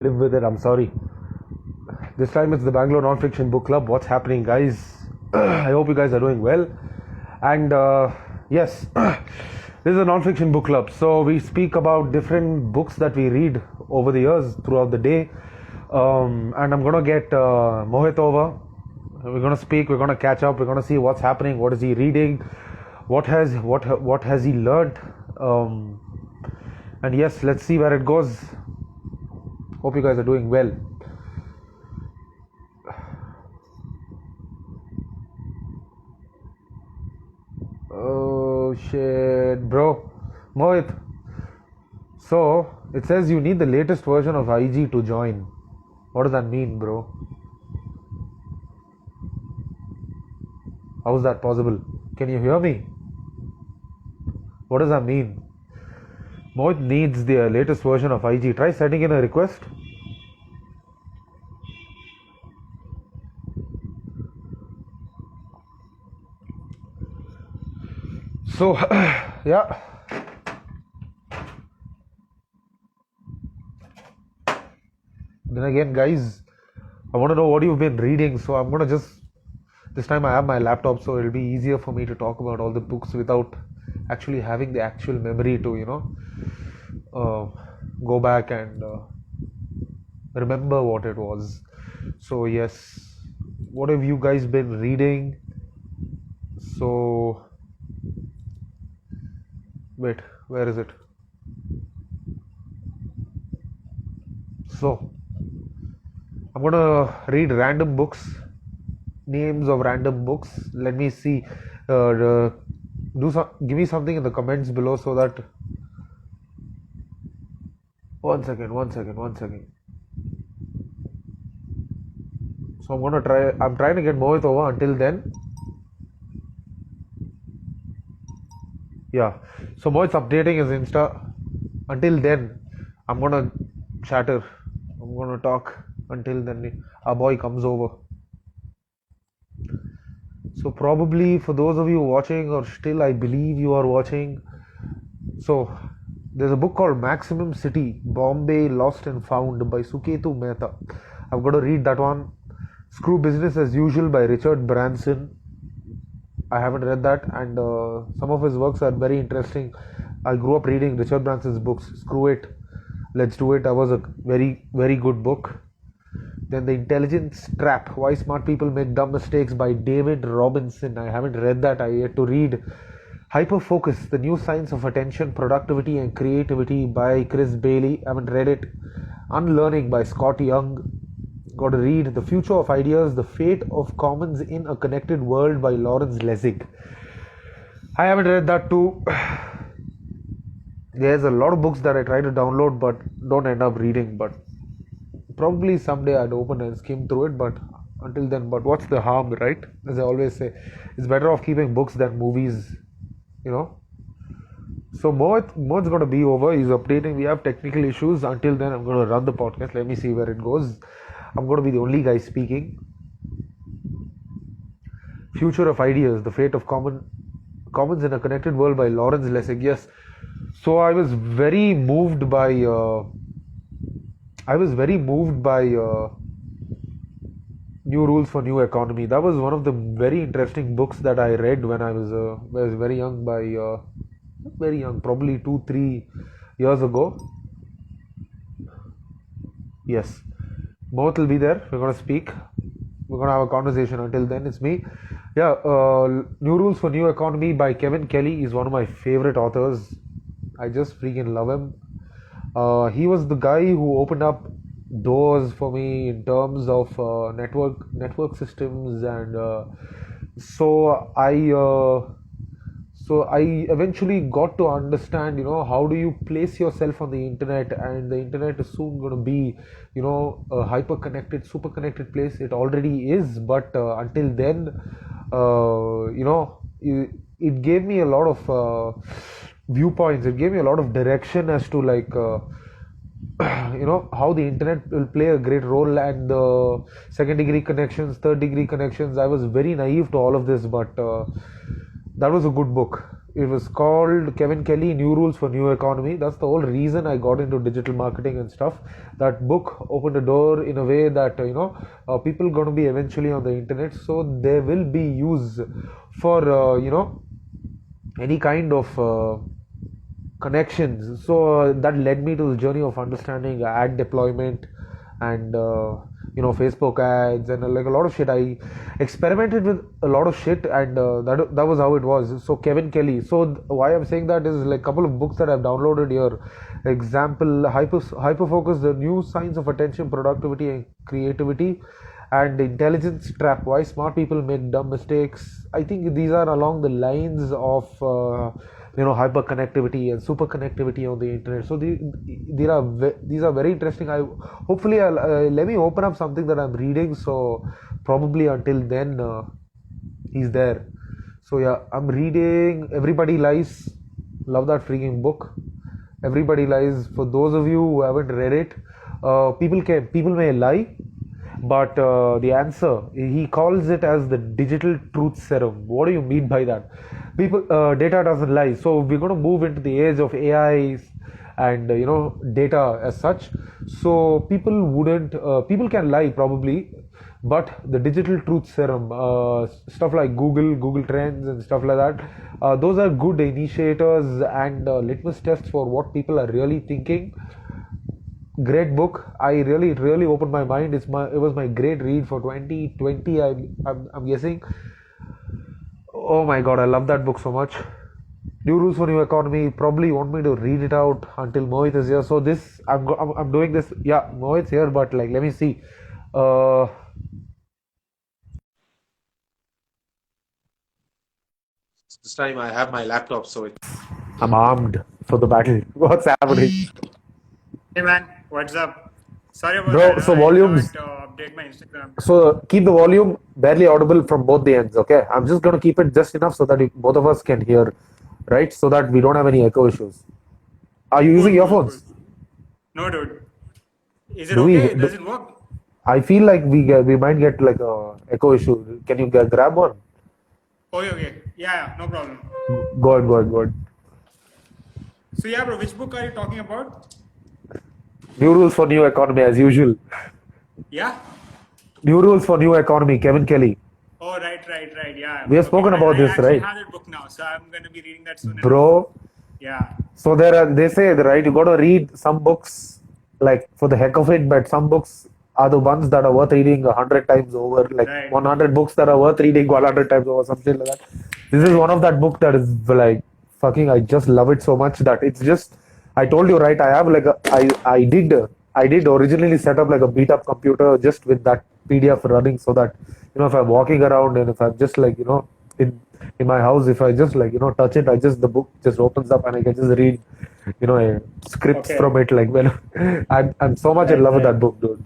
live with it. I'm sorry. This time it's the Bangalore Non-Fiction Book Club. What's happening, guys? I hope you guys are doing well. And yes, this is a non-fiction book club. So we speak about different books that we read over the years throughout the day. And I'm gonna get Mohit over. We're gonna speak. We're gonna catch up. We're gonna see what's happening. What is he reading? What has he learned? And yes, let's see where it goes. Hope you guys are doing well. Oh shit, bro. Mohit. So it says you need the latest version of IG to join. What does that mean, bro? How is that possible? Can you hear me? What does that mean? Mohit needs the latest version of IG. Try sending in a request. So, yeah. Then again, guys, I want to know what you've been reading. So I'm going to just, this time I have my laptop, so it'll be easier for me to talk about all the books without actually having the actual memory to, go back and remember what it was. So, yes, what have you guys been reading? So, wait, where is it? So, I'm gonna read random books, names of random books. Let me see. Give me something in the comments below so that. One second. So I'm gonna try. I'm trying to get Mohit over. Until then, yeah. So Mohit's updating his Insta. Until then, I'm gonna chatter. I'm gonna talk. Until then, our boy comes over. So probably for those of you watching, or still I believe you are watching, so there's a book called Maximum City, Bombay Lost and Found by Suketu Mehta. I've got to read that one. Screw Business as Usual by Richard Branson. I haven't read that, and some of his works are very interesting. I grew up reading Richard Branson's books. Screw It, Let's Do It. That was a very, very good book. Then The Intelligence Trap, Why Smart People Make Dumb Mistakes by David Robinson. I haven't read that. I yet to read Hyperfocus, The New Science of Attention, Productivity and Creativity by Chris Bailey. I haven't read it. Unlearning by Scott Young. Got to read The Future of Ideas, The Fate of Commons in a Connected World by Lawrence Lessig. I haven't read that too. There's a lot of books that I try to download but don't end up reading, but probably someday I'd open and skim through it, but until then, but what's the harm, right? As I always say, it's better off keeping books than movies, So Mohit's going to be over. He's updating. We have technical issues. Until then, I'm going to run the podcast. Let me see where it goes. I'm going to be the only guy speaking. Future of Ideas, The Fate of Commons in a Connected World by Lawrence Lessig. Yes. So I was very moved by New Rules for New Economy. That was one of the very interesting books that I read when I was very young, probably 2-3 years ago. Yes, Mohit will be there. We're going to speak. We're going to have a conversation. Until then, it's me. Yeah, New Rules for New Economy by Kevin Kelly is one of my favorite authors. I just freaking love him. He was the guy who opened up doors for me in terms of network systems, and so I eventually got to understand, how do you place yourself on the internet, and the internet is soon going to be, a hyper connected, super connected place. It already is, but until then, it gave me a lot of viewpoints. It gave me a lot of direction as to how the internet will play a great role, and the second degree connections, third degree connections. I was very naive to all of this, but that was a good book. It was called Kevin Kelly New Rules for New Economy. That's the whole reason I got into digital marketing and stuff. That book opened a door in a way that people going to be eventually on the internet, so there will be use for any kind of connections. So that led me to the journey of understanding ad deployment and Facebook ads and like a lot of shit. I experimented with a lot of shit, and that was how it was. So Kevin Kelly. So why I'm saying that is like a couple of books that I've downloaded here. Example: Hyperfocus, the new science of attention, productivity, and creativity, and Intelligence Trap, why smart people make dumb mistakes. I think these are along the lines of hyper connectivity and super connectivity on the internet. So these are very interesting. I hopefully I'll, let me open up something that I'm reading. So probably until then he's there. So yeah, I'm reading Everybody Lies. Love that freaking book. Everybody Lies. For those of you who haven't read it, people may lie, but the answer, he calls it as the digital truth serum. What do you mean by that? People, data doesn't lie. So we're going to move into the age of AIs and data as such. So people can lie probably, but the digital truth serum, stuff like Google Trends and stuff like that, those are good initiators and litmus tests for what people are really thinking. Great book. I really opened my mind. It was my great read for 2020. I'm guessing. Oh my god, I love that book so much. New Rules for New Economy. Probably want me to read it out until Mohit is here. So this I'm doing this. Yeah, Mohit's here, but like let me see. This time I have my laptop, so I'm armed for the battle. What's happening? Hey man, what's up? Sorry about Bro, that. so I volumes. can't update my Instagram. So keep the volume barely audible from both the ends, okay? I'm just going to keep it just enough so that both of us can hear, right? So that we don't have any echo issues. Are you using Cool. earphones? No, dude. Is it Do we? okay? Does it work? I feel like we might get like a echo issue. Can you grab one? Okay. Yeah, no problem. Go ahead. So yeah, bro, which book are you talking about? New Rules for New Economy, as usual. Yeah? New Rules for New Economy, Kevin Kelly. Oh, right. Yeah. We have spoken about this, I right? have that book now, so I'm going to be reading that soon. Bro. Yeah. So they say, right, you got to read some books like for the heck of it, but some books are the ones that are worth reading 100 times over, like Right. 100 books that are worth reading 100 times over, something like that. This is one of that book that is like fucking, I just love it so much that it's just, I told you, right, I have like I did originally set up like a beat up computer just with that PDF running so that, if I'm walking around and if I'm just like, in my house, if I just like, touch it, the book just opens up and I can just read, scripts from it. Like when I'm so much in love with that book, dude.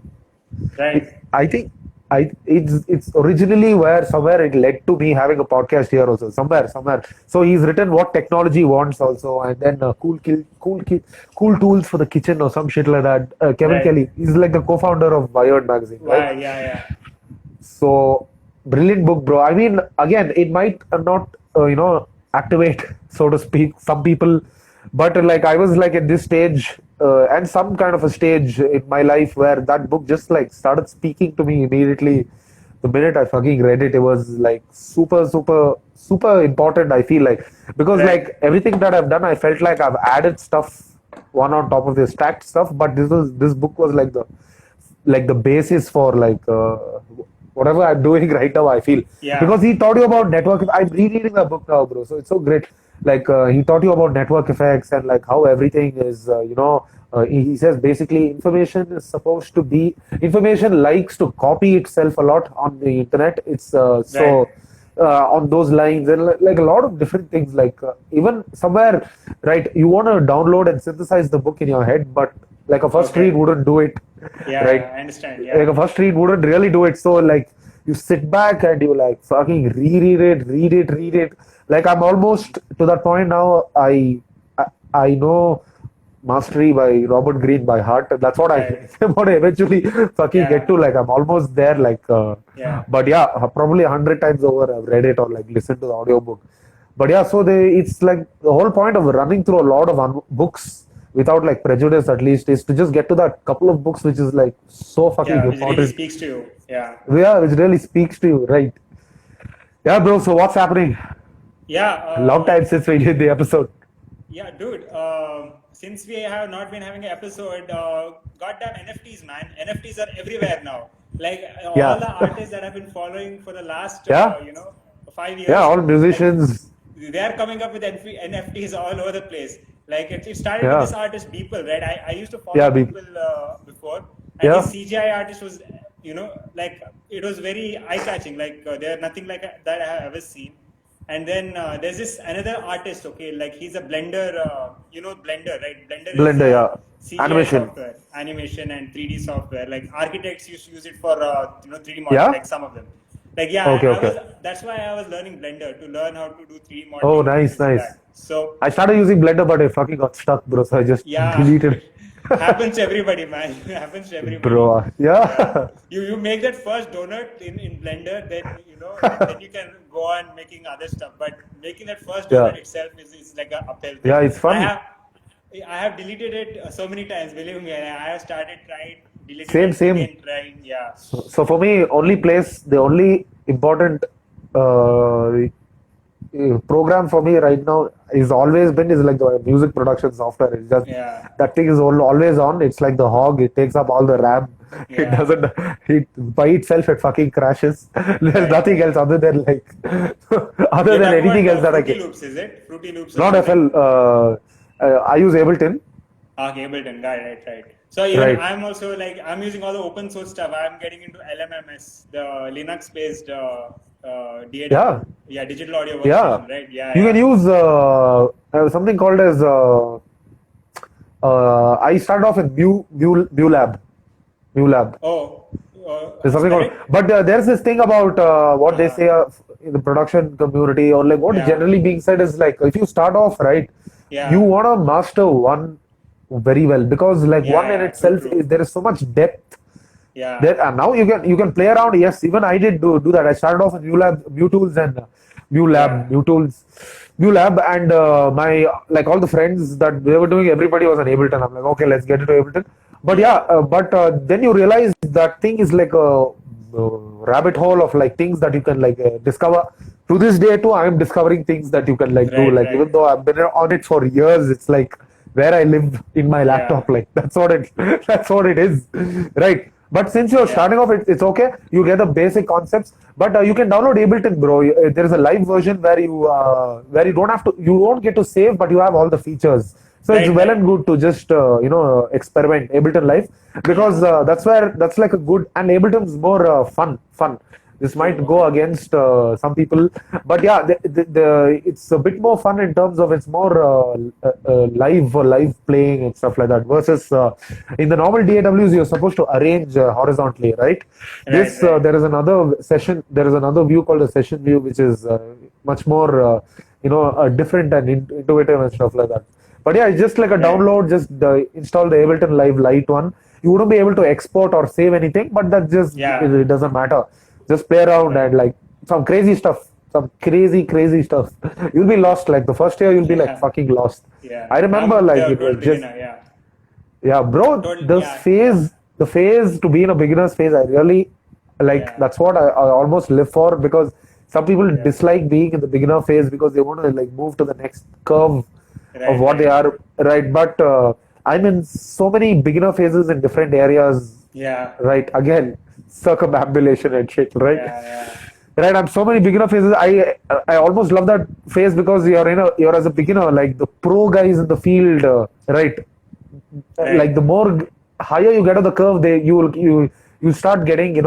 Right. I think it's originally where somewhere it led to me having a podcast here also somewhere. So he's written What Technology Wants also, and then cool tools for the kitchen or some shit like that. Kevin Kelly, he's like the co-founder of Wired magazine, right? Yeah. So brilliant book, bro. I mean, again, it might not activate, so to speak, some people, but like I was like at this stage and some kind of a stage in my life where that book just like started speaking to me immediately. The minute I fucking read it, it was like super important. I feel like, because like everything that I've done, I felt like I've added stuff one on top of the stacked stuff, but this book was like the basis for like whatever I'm doing right now. I feel, because he taught you about network. I'm rereading the book now, bro, so it's so great. Like he taught you about network effects and like how everything is he says basically information likes to copy itself a lot on the internet. It's so on those lines, and like a lot of different things, like even somewhere, right, you want to download and synthesize the book in your head, but like a first read wouldn't do it. Right, I understand. Like a first read wouldn't really do it. So like you sit back and you like fucking read it. Like I'm almost to that point now. I know Mastery by Robert Greene by heart. That's what I want to eventually fucking get to. Like I'm almost there. Like but yeah, probably 100 times over I've read it or like listened to the audiobook. But yeah, so it's like the whole point of running through a lot of books without like prejudice, at least, is to just get to that couple of books which is like so fucking Yeah, which really important. speaks to you. Yeah. Yeah, which really speaks to you, right? Yeah, bro. So what's happening? Yeah. Long time since we did the episode. Yeah, dude. Since we have not been having an episode, goddamn NFTs, man. NFTs are everywhere now. Like all the Yeah, artists that I've been following for the last, yeah, 5 years, yeah. All like musicians. they are coming up with NFTs all over the place. Like it started with Yeah, this artist Beeple, right? I used to follow yeah, Beeple before, and his yeah, CGI artist was, like it was very eye-catching. Like they're nothing like that I have ever seen. And then there's this another artist, okay, like he's a Blender, Blender, right? Blender is Blender. Yeah, CGI animation. software, animation and 3D software. Like architects used to use it for 3D modeling, Yeah. like some of them. Like yeah, Okay, I was okay. that's why I was learning Blender to learn how to do 3D Oh, modeling nice, using nice. that. So I started using Blender, but I fucking got stuck, bro. So I just yeah, deleted. happens to everybody, man. Happens to everybody. Bro, Yeah. yeah, You make that first donut in Blender, then then you can go on making other stuff. But making that first yeah, donut itself is like a uphill yeah. thing. It's I fun. have I have deleted it so many times. Believe me, and I have started trying, deleted Same, it same. again, trying. Yeah. So for me, the only important program for me right now is always been is like the music production software. It's just Yeah. that thing is always on. It's like the hog. It takes up all the RAM. It Yeah. doesn't. It by itself it fucking crashes. There's Right. nothing else other than like other You're than talking anything about else that I Fruity can. Loops, is it? Fruity Loops or Not something? FL. I use Ableton. Okay, Ableton, right. So even Right. I'm also like I'm using all the open source stuff. I'm getting into LMMS, the Linux-based DAW, Yeah. yeah, digital audio Yeah. workstation, right? Yeah, You can yeah, use something called as I started off with MuLab. MuLab. Oh, There's something spell called, it? but there's this thing about what they Uh, say in the production community, or like what yeah, generally being said is like if you start off right, you yeah, want to master one very well, because like one in true, itself true. there is so much depth Yeah, there, and now you can play around. Yes, even I did do that. I started off with MuTools and yeah, MuLab, and my like all the friends that they were doing, everybody was on Ableton. I'm like, okay, let's get into Ableton. But yeah, yeah, then you realize that thing is like a rabbit hole of like things that you can like discover. To this day too, I am discovering things that you can like do. right, Like right. even though I've been on it for years, it's like where I live in my Yeah, laptop. Like that's what it that's what it is, right? But since you're yeah, starting off, it's okay. You get the basic concepts, but you can download Ableton, bro. There is a live version where you don't have to, you don't get to save, but you have all the features. So it's right, well right. and good to just experiment Ableton Live, Yeah, because that's like a good, and Ableton's more fun. This might true. go Okay. against some but yeah, it's a bit more fun in terms of it's more live playing and stuff like that. Versus in the normal DAWs, you're supposed to arrange horizontally, right? Right, right. There is another view called a session view, which is much more different and intuitive and stuff like that. But yeah, it's just like a Right. download. Just install the Ableton Live Lite one. You wouldn't be able to export or save anything, but that just Yeah. it doesn't matter. Just play around Right. and like some crazy stuff, some crazy stuff. You'll be lost. Like the first year, you'll be like Yeah. fucking lost. Yeah. I remember I'm like the it was total just, beginner. Yeah. yeah, bro. Total. The Yeah. phase, the phase to be in a beginner's phase, I really like. Yeah. That's what I almost live for, because some people Yeah. dislike being in the beginner phase because they want to like move to the next curve of Right. what they Right. are, right? But I'm in so many beginner phases in different areas, Yeah. right? Again, circumambulation and shit, right? Yeah. Yeah. Right, I'm so many beginner phases. I almost love that phase because you're as a beginner, like the pro guys in the field, right? Like Right. the more higher you get on the curve, you start getting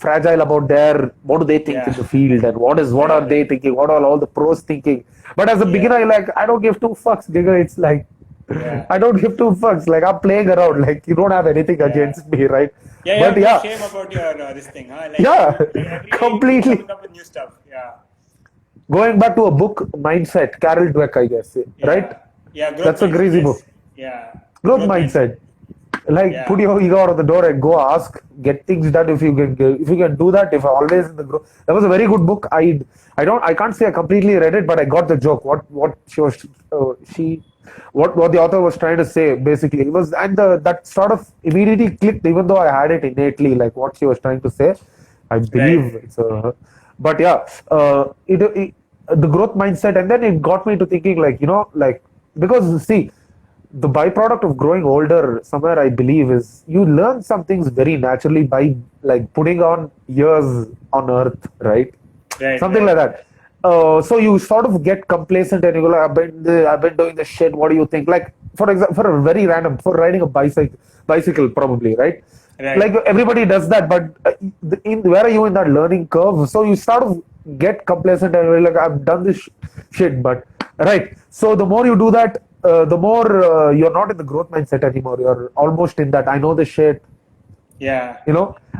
fragile about what do they think in Yeah. the field, and what are Right. they Right. thinking, what are all the pros thinking. But as a beginner, Yeah. you're like, I don't give two fucks, nigga. It's like Yeah. I don't give two fucks. Like I'm playing around. Like you don't have anything Yeah. against me, right? Yeah. You But have no yeah, shame about your this thing, huh? Like yeah, like every day you keep completely. coming up with new stuff. Yeah. Going back to a book, Mindset, Carol Dweck, I guess, right? Yeah. Yeah. Growth That's a mindset. crazy book. Yes. Yeah. Growth Growth mindset. Mindset. Like put your ego out of the door and go ask, get things done if you can do that. If always in the growth, that was a very good book. I can't say I completely read it, but I got the joke. What she was she what the author was trying to say basically. It was and that sort of immediately clicked, even though I had it innately, like what she was trying to say. I believe Right. it's but yeah, the growth mindset, and then it got me to thinking, like, like, because see, the byproduct of growing older, somewhere I believe, is you learn some things very naturally by like putting on years on earth, right? Right. Something like Right. that. So you sort of get complacent and you go like, I've been doing this shit. What do you think? Like, for example, for a very random, for riding a bicycle probably, right? Like Right. everybody does that, but where are you in that learning curve? So you sort of get complacent and you're like, I've done this shit, but right. So the more you do that, the more you're not in the growth mindset anymore. You're almost in that I know the shit, Yeah.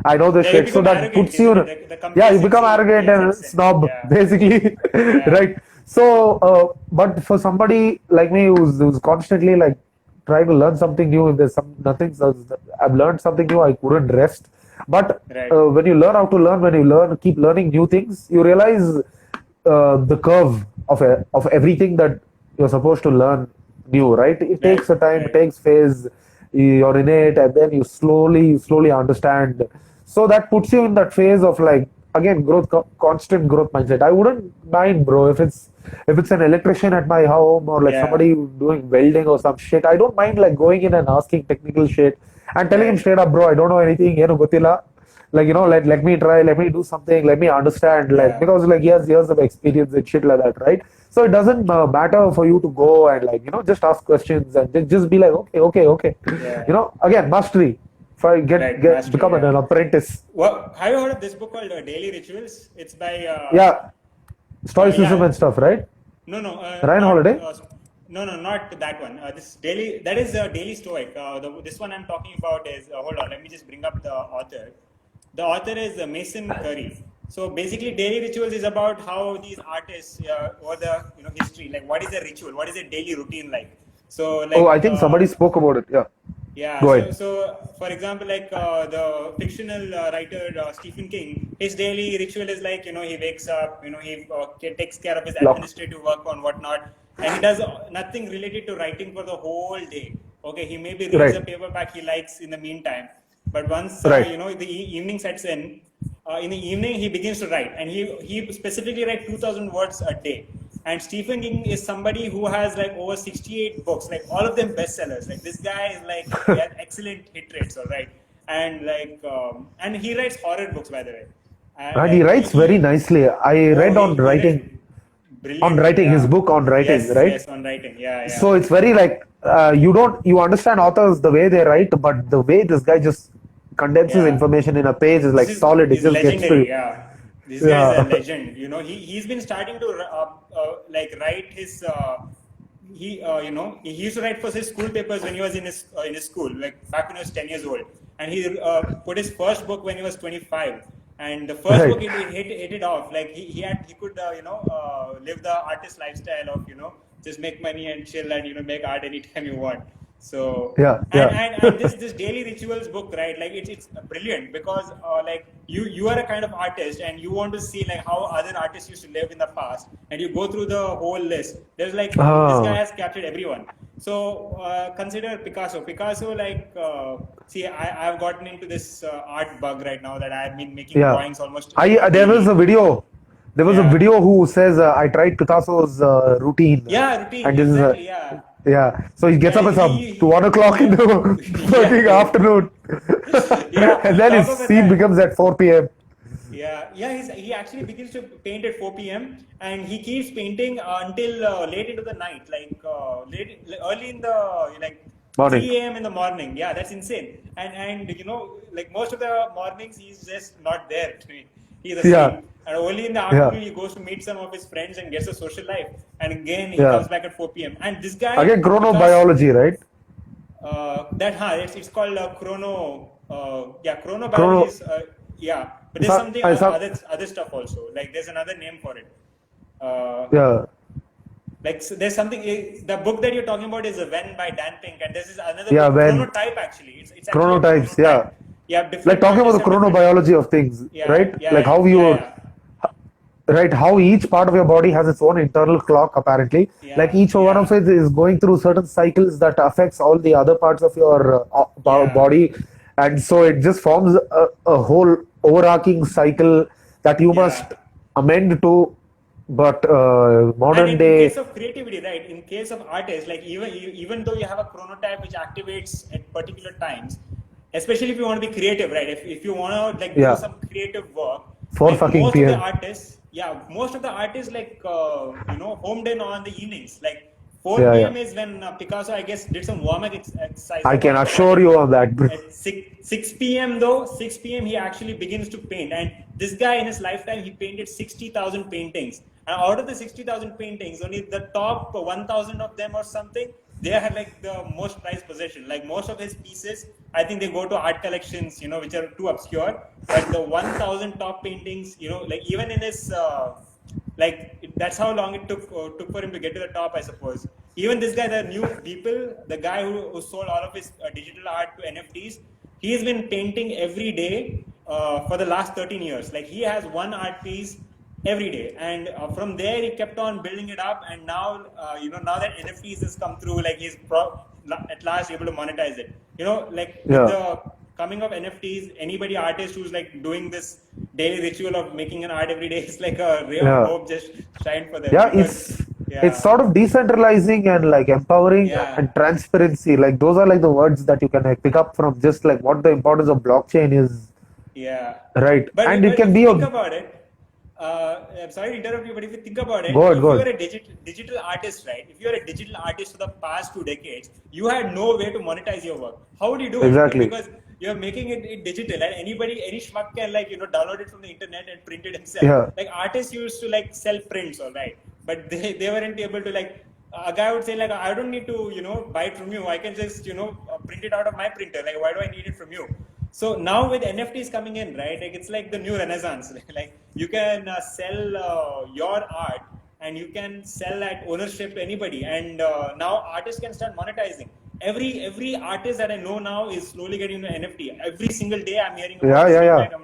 I know the Yeah. You shit. So become that arrogant, puts you isn't it? in, The yeah, you become complacency arrogant and sets in. snob, Yeah. basically, Yeah. right? So, but for somebody like me who's constantly like trying to learn something new, if there's nothing, so I've learned something new, I couldn't rest. But Right. when you learn how to learn, when you keep learning new things, you realize the curve of everything that you're supposed to learn new, right? It takes Right. a time, it Right. takes phase. You're in it, and then you slowly understand. So that puts you in that phase of like again growth, constant growth mindset. I wouldn't mind, bro, if it's an electrician at my home or like Yeah. somebody doing welding or some shit. I don't mind like going in and asking technical shit and telling him Right. straight up, bro, I don't know anything. Gotilla, like let me try, let me do something, let me understand, like, Yeah. because like he has years of experience and shit like that, right? So it doesn't matter for you to go and like just ask questions and just be like, okay, Yeah. again, mastery. If I Right. get Mastery. become Yeah. an apprentice. Well, have you heard of this book called Daily Rituals? It's by Yeah, stoicism yeah. and stuff, right? No, no, Ryan not Holiday. no, no, not that one. This daily that is Daily Stoic. This one I'm talking about is hold on. Let me just bring up the author. The author is Mason Curry. So basically, Daily Rituals is about how these artists over the history, like what is a ritual, what is a daily routine like. So Oh, like I think somebody spoke about it. Yeah, yeah, go so ahead. so for example, like the fictional writer Stephen King, his daily ritual is like he wakes up, he takes care of his Lock. administrative work and whatnot, and he does nothing related to writing for the whole day. Okay, he maybe reads a Right, paperback he likes in the meantime, but once right, the evening sets in the evening he begins to write, and he specifically writes 2,000 words a day. And Stephen King is somebody who has like over 68 books, like all of them bestsellers. Like this guy is like he has excellent hit rates, all right, and like and he writes horror books, by the way. and he Like writes very nicely. I oh read he writes on brilliantly, writing, his yeah. book on writing, Yes, right? yes, on writing, yeah, yeah. So it's very like you understand authors the way they write, but the way this guy just condenses Yeah, information in a page is this like solid. It is just gets to legendary. you. Yeah, this guy is a Yeah, legend. He's been starting to like write his. He used to write for his school papers when he was in his school, like back when he was 10 years old, and he put his first book when he was 25. And the first book right. hit it off. Like he could live the artist lifestyle of just make money and chill and make art anytime you want. So Yeah, and yeah. and this daily rituals book, right? Like it's brilliant because like you are a kind of artist and you want to see like how other artists used to live in the past, and you go through the whole list. There's like this guy Ah, has captured everyone. So consider Picasso. Picasso, like see, I've gotten into this art bug right now that I've been making yeah. drawings almost I there was a daily. video. There was a Yeah, video who says I tried Picasso's routine, yeah, routine and this is a exactly. Yeah, yeah. So he gets yeah, up at some to 1 o'clock in yeah, the fucking yeah. afternoon, and Yeah, then talk his about scene that. becomes at 4 p.m. Yeah, yeah. He actually begins to paint at 4 p.m. and he keeps painting until late into the night, like early in the like Morning. 3 a.m. in the morning. Yeah, that's insane. And like most of the mornings, he's just not there. He's Yeah, asleep. And only in the yeah, afternoon, he goes to meet some of his friends and gets a social life. And again, he yeah. comes back at 4 p.m. And this guy, Again, because chronobiology, right? it's called chronobiology Chrono. is yeah, but It's there's not. something It's not. other stuff also, like there's another name for it. uh, Yeah. Like so there's something. The book that you're talking about is When by Dan Pink, and this is another Yeah, book, when Chronotype. Actually, it's actually a chronotypes, yeah. chronotype. You have Like different talking about artists the have different. chronobiology of things, Yeah, right? yeah, Like yeah, how yeah, you, yeah, right, how each part of your body has its own internal clock, apparently. Like yeah, each one of yeah, it is going through certain cycles that affects all the other parts of your yeah. body. And so it just forms a whole overarching cycle that you Yeah. must amend to. But And modern in case day, of creativity, right? In case of artists, like even though you have a chronotype which activates at particular times, especially if you want to be creative, right? If you want to like do yeah, some creative work, 4 like fucking most of the p.m. artists, yeah, most of the artists like homed in on the evenings. Like Yeah, 4 yeah. p.m. is when Picasso, I guess, did some warm-up exercise I or can whatever. assure you on that, bro. At 6 p.m. though, 6 p.m. he actually begins to paint. And this guy in his lifetime, he painted 60,000 paintings. And out of the 60,000 paintings, only the top 1,000 of them or something, they are like the most prized possession. Like most of his pieces, I think they go to art collections, which are too obscure. But the 1,000 top paintings, like even in his that's how long it took for him to get to the top, I suppose. Even this guy, the new people, the guy who sold all of his digital art to NFTs, he's been painting every day for the last 13 years. Like he has one art piece every day, and from there he kept on building it up, and now now that NFTs has come through, like he's at last able to monetize it. Like with Yeah, the coming of NFTs, anybody artist who's like doing this daily ritual of making an art every day is like a ray of yeah. hope just shine for them Yeah, because it's yeah, sort of decentralizing and like empowering yeah, and transparency. Like those are like the words that you can like pick up from just like what the importance of blockchain is, yeah. right? But And it but can if you be a think about it, I'm sorry to interrupt you, but if you think about it, god, if you god. are a digital artist, right? If you are a digital artist for the past 2 decades, you had no way to monetize your work. How would you do it? Exactly. Because you're making it digital, and any schmuck can like download it from the internet and print it himself. Yeah, Like artists used to like sell prints, all right, but they weren't able to like. A guy would say like, I don't need to buy it from you. I can just print it out of my printer. Like, why do I need it from you? So now with NFTs coming in, right? Like it's like the new renaissance. Like you can sell your art, and you can sell that ownership to anybody, and now artists can start monetizing. Every artist that I know now is slowly getting into NFT. Every single day, I'm hearing about yeah, this yeah, new yeah. kind of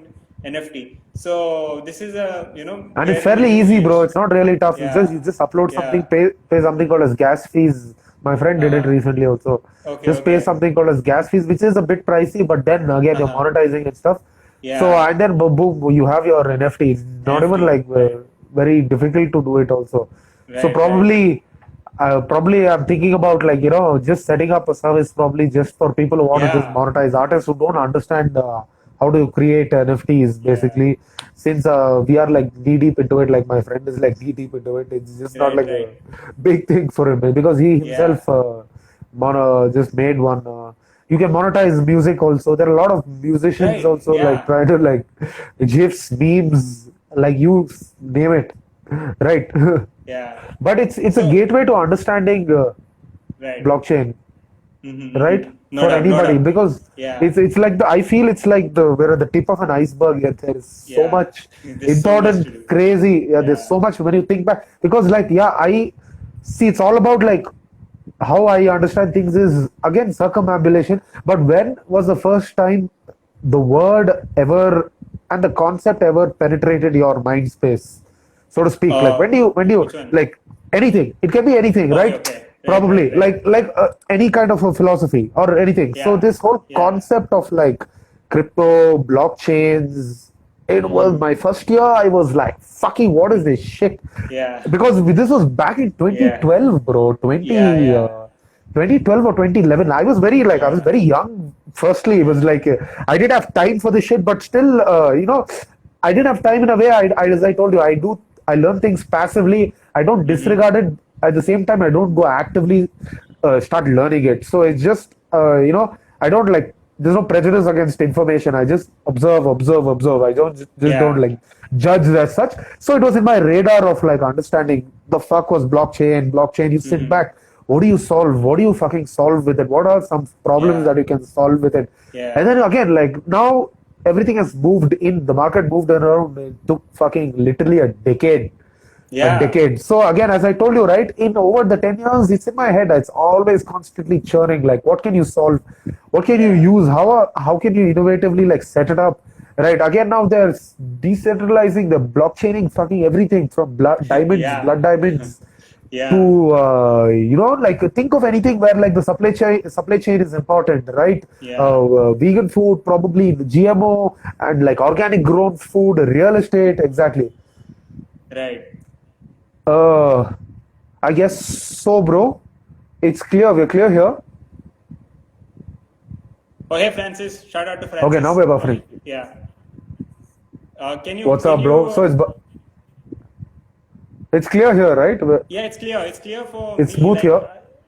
NFT. So this is a And it's where we fairly do easy, bro. use. It's not really tough. It's just Yeah, you just upload something, yeah. pay something called as gas fees. My friend did it Uh-huh. recently also. Okay, Just pay okay. something called as gas fees, which is a bit pricey, but then again you're Uh-huh. monetizing and stuff. So Yeah. and then boom, boom, you have your NFT. It's not even NFT. like Right. very difficult to do it also. So Right. Right. probably I'm thinking about like just setting up a service probably just for people who want to just Yeah. monetize, artists who don't understand how to create NFTs Yeah. basically. Since we are like knee deep into it, like my friend is like knee deep into it, it's just not Right. like a Right. big thing for him because he Yeah. himself just made one. You can monetize music also. There are a lot of musicians Right. also like Yeah. trying to like gifs, memes, like you name it, right? Yeah. But it's a So gateway to understanding right. blockchain, right? Mm-hmm. No For doubt. No anybody, doubt. because Yeah. it's like I feel it's like we're at the tip of an iceberg. Yet there is so Yeah. much There's so much to important, do. crazy. Yeah, there's Yeah. so much when you think back. Because like yeah, I see it's all about like how I understand things is again circumambulation. But when was the first time the word ever and the concept ever penetrated your mind space, so to speak? Like when do you Which one? like anything? It can be anything, Okay. right? Okay. Right. Right. Probably Right. like any kind of a philosophy or anything. So Yeah. this whole Yeah. concept of like crypto blockchains, it was Mm-hmm. my first year. I was like, fucking, what is this shit? Yeah. Because this was back in Yeah. 2012, bro. Yeah. Yeah. 2012 or 2011. I was Yeah. very young. Firstly, it was Yeah. like I didn't have time for this shit, but still, I didn't have time in a way. As I told you, I learn things passively. I don't Mm-hmm. disregard it. At the same time, I don't go actively start learning it. So it's just, I don't like, there's no prejudice against information. I just observe, observe, observe. I just don't Yeah. like judge as such. So it was in my radar of like understanding the fuck was blockchain. Blockchain, you sit Mm-hmm. back. What do you solve? What do you fucking solve with it? What are some problems Yeah. that you can solve with it? And Yeah. then again, like now everything has moved in. The market moved around. It took fucking literally a decade Yeah. decade. So again, as I told you, right, in over the 10 years, it's in my head. It's always constantly churning. Like, what can you solve? What can you Yeah. use? How can you innovatively like set it up? Right. Again, now they're decentralizing the blockchaining, fucking everything from Yeah. blood diamonds Yeah. to like think of anything where like the supply chain is important, right? Yeah. Vegan food, probably GMO, and like organic grown food, real estate, exactly. Right. uh I guess so, bro. It's clear, we're clear here. Oh, hey, Francis. Shout out to Okay, now Francis. we're buffering. Yeah. Can you What's can up, bro? you? It's clear here, right? Yeah, it's clear. It's clear for It's me. smooth Like here.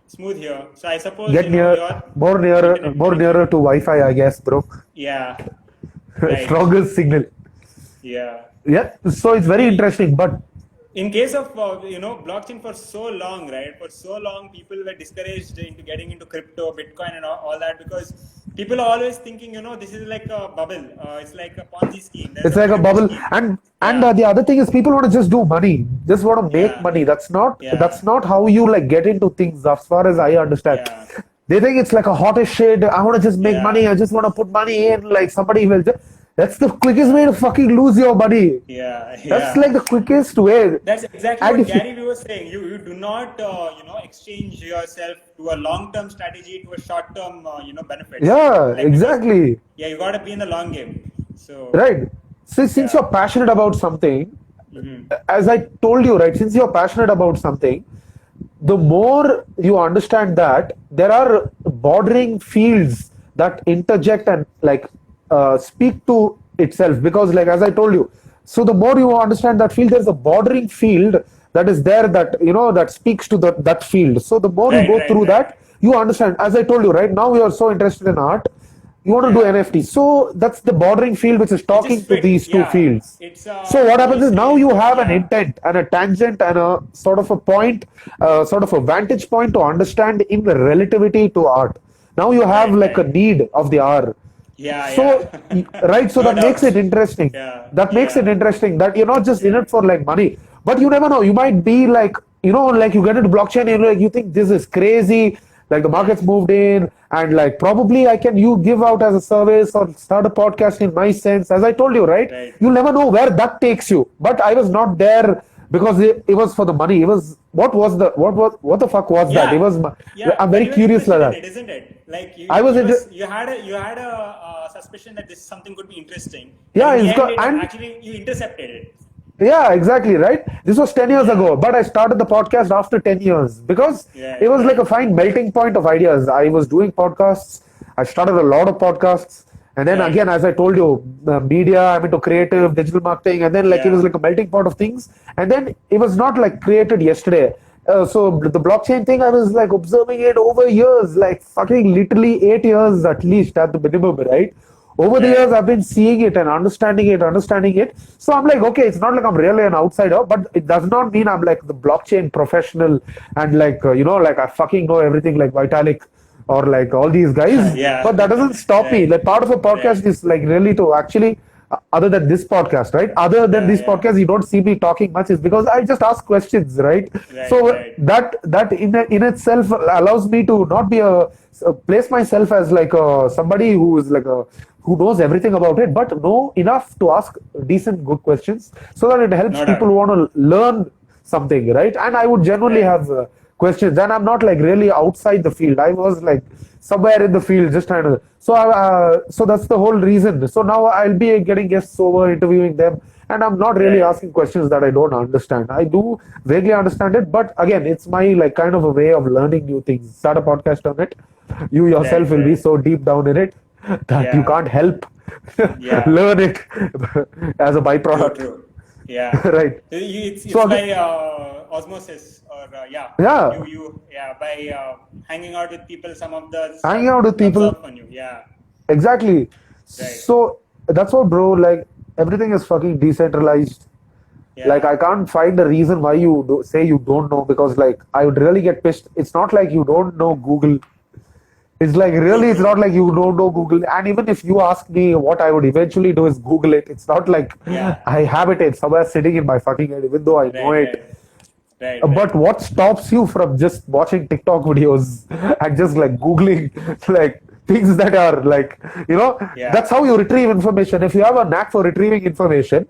smooth here. So I suppose Get near, your internet more connection. nearer to Wi-Fi, I guess, bro. Yeah. Right. Strongest signal. Yeah. Yeah, so it's very See, interesting, but in case of blockchain for so long, right? For so long, people were discouraged into getting into crypto, Bitcoin, and all that because people are always thinking, this is like a bubble. It's like a Ponzi scheme. There's it's a like a pyramid bubble. scheme. And Yeah. the other thing is, people want to just do money, just want to make Yeah. money. Yeah. That's not how you like get into things, as far as I understand. Yeah. They think it's like a hottest shit. I want to just make money. Yeah. I just want to put money in. Like somebody will just. That's the quickest way to fucking lose your money. Yeah. That's Yeah. like the quickest way. That's exactly And what if you, Gary Vee was saying. You do not exchange yourself to a long term strategy to a short term benefits. yeah, Like because exactly. yeah, you got to be in the long game. So Right. Since yeah. you're passionate about something, Hmm. as I told you, right, since you're passionate about something, the more you understand that there are bordering fields that interject and like speak to itself, because like as I told you, so the more you understand that field, there's a bordering field that is there, that that speaks to that field. So the more you Right. go Right. through Right. that, you understand. As I told you, right now you are so interested in art, you want to do Yeah. NFT. So that's the bordering field which is It just talking to fit. these two Yeah. fields. It's So what you happens is, now stay in you the have an yeah. intent and a tangent and a sort of a point, sort of a vantage point to understand in the relativity to art. Now you have Right. like a Right. need of the hour. Yeah. So Yeah. right, so No that makes it doubts. interesting. Yeah. That makes it Yeah. interesting that you're not just in it for like money, but you never know. You might be like, like you get into blockchain and you think this is crazy. Like the market's moved in, and like probably you give out as a service or start a podcast in my sense. As I told you, right? Right. You'll never know where that takes you. But I was not there because it was for the money. It was what the fuck was that? It Yeah. was. Yeah. I'm But very you were curious like interested in that. it, isn't it? Like I was into. you had a suspicion that this something could be interesting, and Yeah, in the it's end, got it and actually you intercepted it. yeah, exactly, right? This was 10 years Yeah. ago, but I started the podcast after 10 years because it Right. was like a Right. fine melting point of ideas. I was doing podcasts, I started a lot of podcasts, and then Right. again, as I told you, media, I'm into creative, digital marketing, and then like it was Yeah. like a melting pot of things. And then it was not like created yesterday. So the blockchain thing, I was like observing it over years, like fucking literally 8 years at least at the minimum, right? Over the years, Right. I've been seeing it and understanding it. So I'm like, okay, it's not like I'm really an outsider, but it does not mean I'm like the blockchain professional and like, like I fucking know everything like Vitalik or like all these guys. Yeah. But that doesn't stop me. Right. Like part of a podcast Right. is like really to actually, other than this podcast, right? Other than Yeah. this Yeah. podcast, you don't see me talking much is because I just ask questions, right? Right. So Right. that in itself allows me to not be place myself as like somebody who is like who knows everything about it, but know enough to ask decent, good questions so that it helps No people doubt. who want to learn something, right? And I would generally Right. have questions, and I'm not like really outside the field. I was like somewhere in the field, just trying to. So that's the whole reason. So now I'll be getting guests over, interviewing them, and I'm not really Right. asking questions that I don't understand. I do vaguely understand it, but again, it's my like kind of a way of learning new things. Start a podcast on it. You yourself Right. will be Right. so deep down in it that you Yeah. can't help Yeah. learn it as a True. byproduct, True. Yeah. right? It's So by again, osmosis or yeah. yeah, You yeah by hanging out with people. Some of the hanging stuff out with people, absorb on you. Yeah. exactly. Right. So that's what, bro. Like everything is fucking decentralized. Like Yeah. I can't find a reason why you say you don't know, because like I would really get pissed. It's not like you don't know Google. It's like True, really, it's not true. like you don't know Google. And even if you ask me, what I would eventually do is Google it. It's not like Yeah. I have it somewhere sitting in my fucking head, even though I know Right, it. right, right, But right. what stops you from just watching TikTok videos and just like Googling like things that are like, Yeah. that's how you retrieve information. If you have a knack for retrieving information,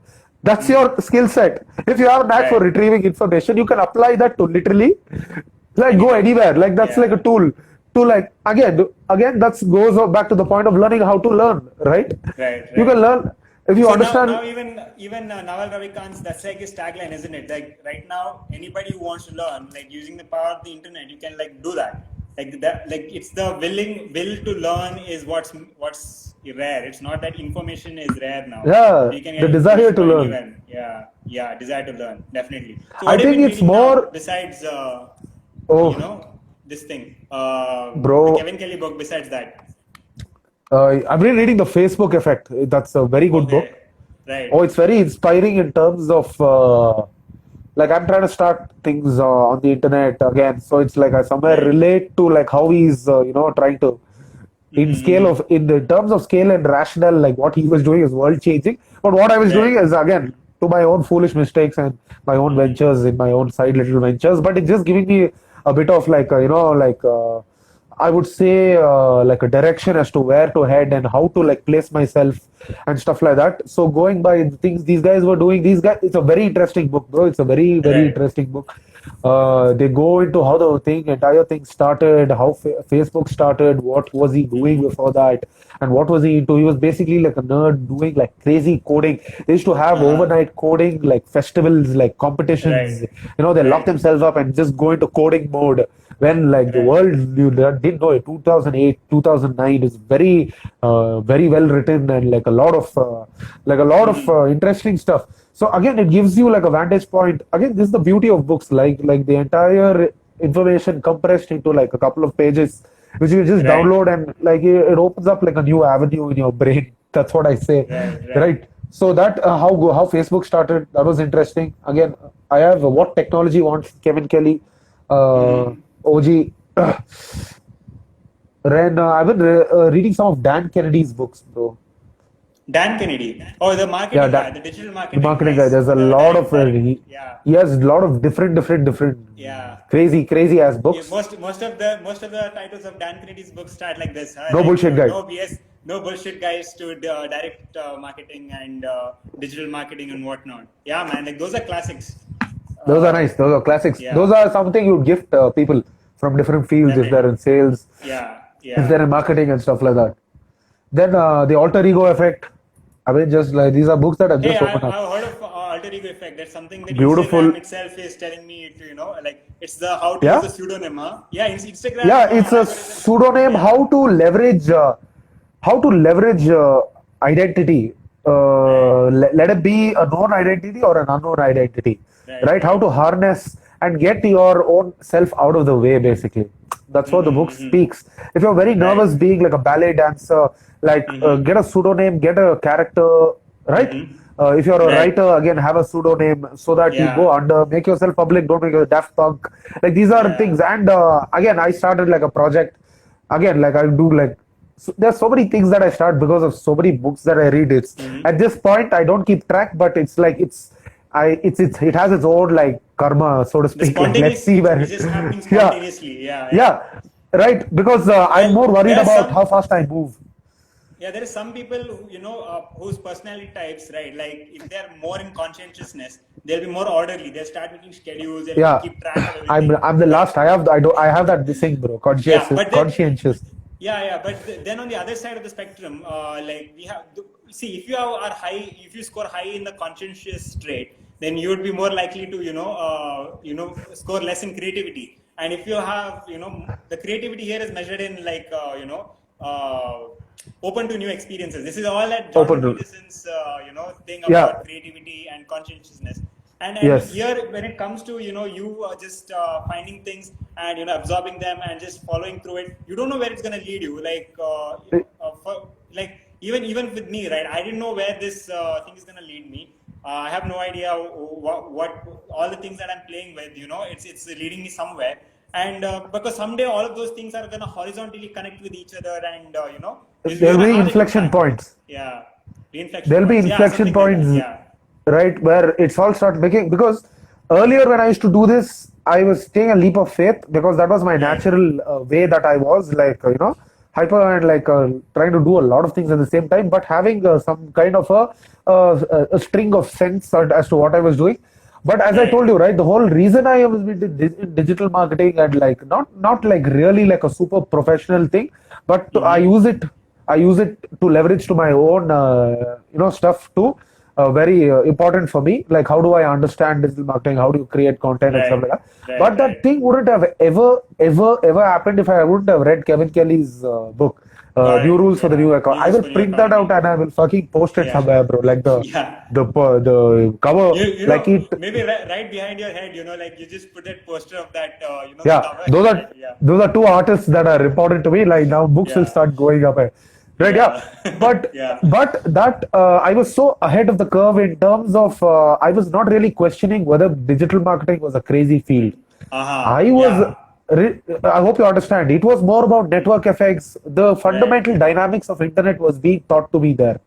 that's Hmm. your skill set. If you have a knack for Right. retrieving information, you can apply that to literally like go Anywhere. anywhere. Like that's like a Yeah. tool to like again that goes back to the point of learning how to learn, right? Right, You can right. learn if you So now, understand. now even Naval Ravikant's, that's like his tagline, isn't it? Like right now, anybody who wants to learn, like using the power of the internet, you can like do that. Like that, like it's the will to learn is what's rare. It's not that information is rare now. Yeah, You can the get desire information to from learn. anywhere. Yeah, yeah, desire to learn, definitely. So I what have you think been it's reading now more. besides you Oh, know this thing, the bro. Kevin Kelly book? Besides that, I've been reading The Facebook Effect. That's a very good book. okay, right, Oh, it's very inspiring in terms of like I'm trying to start things on the internet again. So it's like I somewhere right. relate to like how he's trying to Mm-hmm. in the terms of scale and rational, like what he was doing is world changing. But what I was doing Right. is again to my own foolish mistakes and my own Mm-hmm. ventures in my own side little ventures. But it's just giving me a bit of like I would say like a direction as to where to head and how to like place myself and stuff like that. So going by the things these guys were doing, these guys, it's a very interesting book, bro. It's a very very Right. interesting book. They go into how the entire thing started, how Facebook started, what was he doing Mm-hmm. before that, and what was he into. He was basically like a nerd doing like crazy coding. They used to have Uh-huh. overnight coding like festivals, like Right. competitions. They lock Right. themselves up and just go into coding mode when like the Right. world you didn't know it. 2008 2009 is very very well written and like a lot of Mm-hmm. interesting stuff. So again, it gives you like a vantage point. Again, this is the beauty of books, like the entire information compressed into like a couple of pages, which you just Right. download and like it opens up like a new avenue in your brain. That's what I say, Right. Right. right? So that how Facebook started, that was interesting. Again, I have What Technology Wants, Kevin Kelly, Mm-hmm. OG. Ren, I've been reading some of Dan Kennedy's books, bro. Dan Kennedy. Oh, the Yeah, marketing guy, that the digital the marketing. marketing guy. Nice. There's a The lot of direct. Yeah. he has a lot of different Yeah. crazy ass Yeah, books. most of the titles of Dan Kennedy's books start like this, huh? No Like bullshit guy. no BS, no bullshit guys to direct marketing and digital marketing and whatnot. Yeah, man, like those are classics. Those are Uh, nice. Those are classics. yeah, Those are something you gift people from different fields if they're definitely. in sales, Yeah, if yeah. they're in marketing and stuff like that. Then the alter ego effect. I mean, just like these are books that have Hey, just I've, opened up. I've heard of alter ego effect. That's something that Beautiful. Instagram itself is telling me to, like it's the how to use a Yeah. pseudonym, huh? Yeah, Instagram, Yeah, it's a algorithm. pseudonym. Yeah, How to leverage identity. right, Let it be a known identity or an unknown identity, right, right? How right. to harness and get your own self out of the way, basically. That's what the book Mm-hmm, mm-hmm. speaks. If you're very Right. nervous being like a ballet dancer, like Mm-hmm, get a pseudonym, get a character, right? mm-hmm. If you're a Right. writer, again, have a pseudonym so that you go Yeah, under, make yourself public, don't make a Daft Punk. Like these are yeah. things. And again, I started like a project. Again, like I do like, there's so many things that I start because of so many books that I read. It's Mm-hmm. at this point I don't keep track, but it's like it has its own like karma, so to The speak. Like let's spontaneous, see where, it's just happening yeah, spontaneously. Yeah, yeah. yeah, right. Because I'm Well, more worried there are about some. how fast I move. Yeah, there are some people who, whose personality types, right? Like if they're more in conscientiousness, they'll be more orderly. They'll start making schedules. They'll Yeah, keep track of everything. I'm the But last. I have that missing, bro. yeah, but then Conscientious. yeah, but then on the other side of the spectrum, like we have, see, if you are high, if you score high in the conscientious trait, then you would be more likely to, score less in creativity. And if you have, the creativity here is measured in like, open to new experiences. This is all at Open Jordan to, Peterson's, thing yeah, about creativity and conscientiousness. And yes. here, when it comes to you just finding things and absorbing them and just following through it, you don't know where it's gonna lead you. Like like even with me, right? I didn't know where this thing is gonna lead me. I have no idea what all the things that I'm playing with. It's leading me somewhere. and because someday all of those things are gonna horizontally connect with each other, and you're There'll gonna be have like a inflection plan. points. Yeah, the inflection There'll be points. Yeah, inflection something like that. points, Yeah. right, where it's all start making, because earlier when I used to do this, I was taking a leap of faith because that was my Right. natural way that I was like, hyper and like trying to do a lot of things at the same time, but having some kind of a string of sense as to what I was doing. But as I told Right. you, right, the whole reason I was in digital marketing and like not like really like a super professional thing, but Mm-hmm. I use it to leverage to my own stuff too. Very important for me. Like how do I understand digital marketing? How do you create content and stuff Right. like that? Right. But that Right. thing wouldn't have ever happened if I wouldn't have read Kevin Kelly's book, Got New it. Rules for the Yeah. New Account. I News will for new print that out economy. and I will fucking post it Yeah. somewhere, bro. Like Yeah. the cover, You like know, it. maybe right behind your head, like you just put that poster of that, the Yeah, cover. those are Right? Yeah. those are two artists that are important to me. Like now, books will Yeah. start going up, right? Yeah, Yeah. but Yeah. that I was so ahead of the curve in terms of I was not really questioning whether digital marketing was a crazy field. Uh-huh. I was. Yeah. I hope you understand. It was more about network effects. The Right. fundamental dynamics of internet was being taught to me there.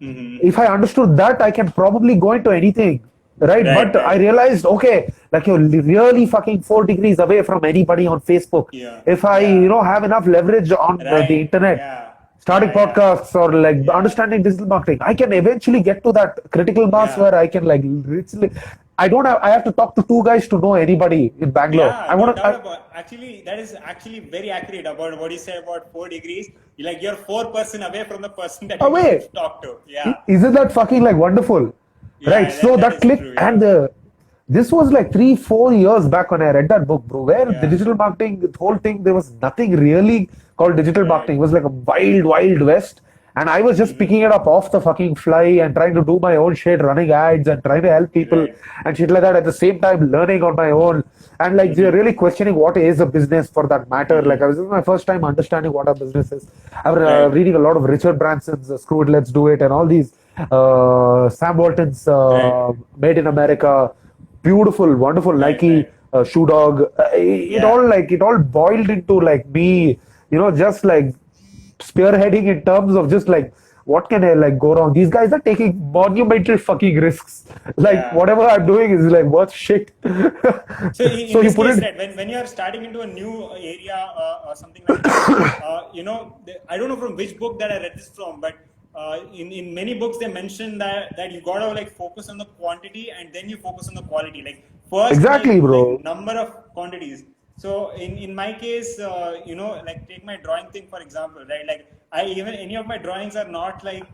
Mm-hmm. If I understood that, I can probably go into anything, right? Right. But I Right. realized, okay, like you're really fucking 4 degrees away from anybody on Facebook. Yeah. If I, Yeah. have enough leverage on the Right. internet, Yeah. starting Yeah. Yeah. podcasts or like Yeah. understanding digital marketing, I can eventually get to that critical mass Yeah. where I can like literally, I have to talk to two guys to know anybody in Bangalore. Yeah, I no want doubt to, about. Actually, that is actually very accurate about what you said about 4 degrees. Like you're 4% away from the person that you need away. to talk to. Yeah. Isn't that fucking like wonderful? Right. Yeah. So That that is clicked, true. and Yeah. this was like 3-4 years back when I read that book, bro. Where the Yeah. digital marketing, the whole thing, there was nothing really called digital Right. marketing. It was like a wild, wild west. And I was just Mm-hmm. picking it up off the fucking fly and trying to do my own shit, running ads and trying to help people Right. and shit like that. At the same time, learning on my own and like Mm-hmm. really questioning what is a business for that matter. Like I Mm-hmm. was, this is my first time understanding what a business is. I was Right. reading a lot of Richard Branson's Screw It, Let's Do It, and all these Sam Walton's Right. Made in America, beautiful, wonderful Right. Nike Right. shoe dog. Yeah. It all boiled into like me, just like spearheading in terms of just like what can I like go wrong? These guys are taking monumental fucking risks. Like Yeah. whatever I'm doing is like worth shit. So in So you this put case, it right, when you are starting into a new area or something like that, I don't know from which book that I read this from, but in many books they mention that you gotta like focus on the quantity and then you focus on the quality. Like first exactly, make like bro. number of quantities. So in my case, like take my drawing thing for example, right? Like I even any of my drawings are not like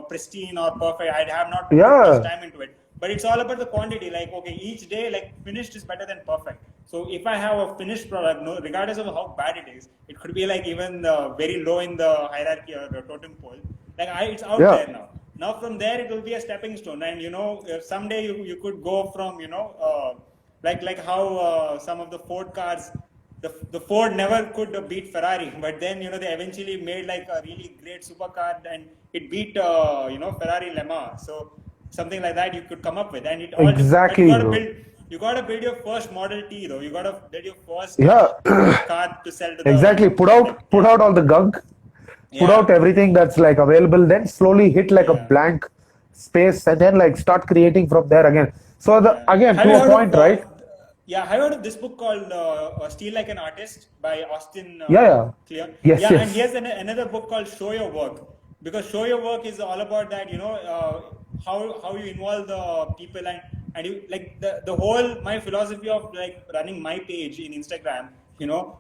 pristine or perfect. I have not put much Yeah, time into it, but it's all about the quantity. Like okay, each day like finished is better than perfect. So if I have a finished product, no, regardless of how bad it is, it could be like even very low in the hierarchy or the totem pole. Like it's out yeah, there now. Now from there it will be a stepping stone, and if someday you could go from like how some of the Ford cars, the Ford never could beat Ferrari, but then they eventually made like a really great supercar and it beat Ferrari Le Mans. So something like that you could come up with, and it all but exactly, bro. you gotta build your first Model T though. You gotta build your first Yeah, car to sell to the exactly. public. Put Yeah, out all the gunk, put out yeah, everything that's like available, then slowly hit like a yeah, blank space and then like start creating from there again. So the yeah. again Have to you a heard of point, right? yeah? Have you heard of this book called "Steal Like an Artist" by Austin Yeah, yeah. Kleon? Yes, Yeah, and he yes. has another book called "Show Your Work" because show your work is all about that. How you involve the people and you like the whole my philosophy of like running my page in Instagram.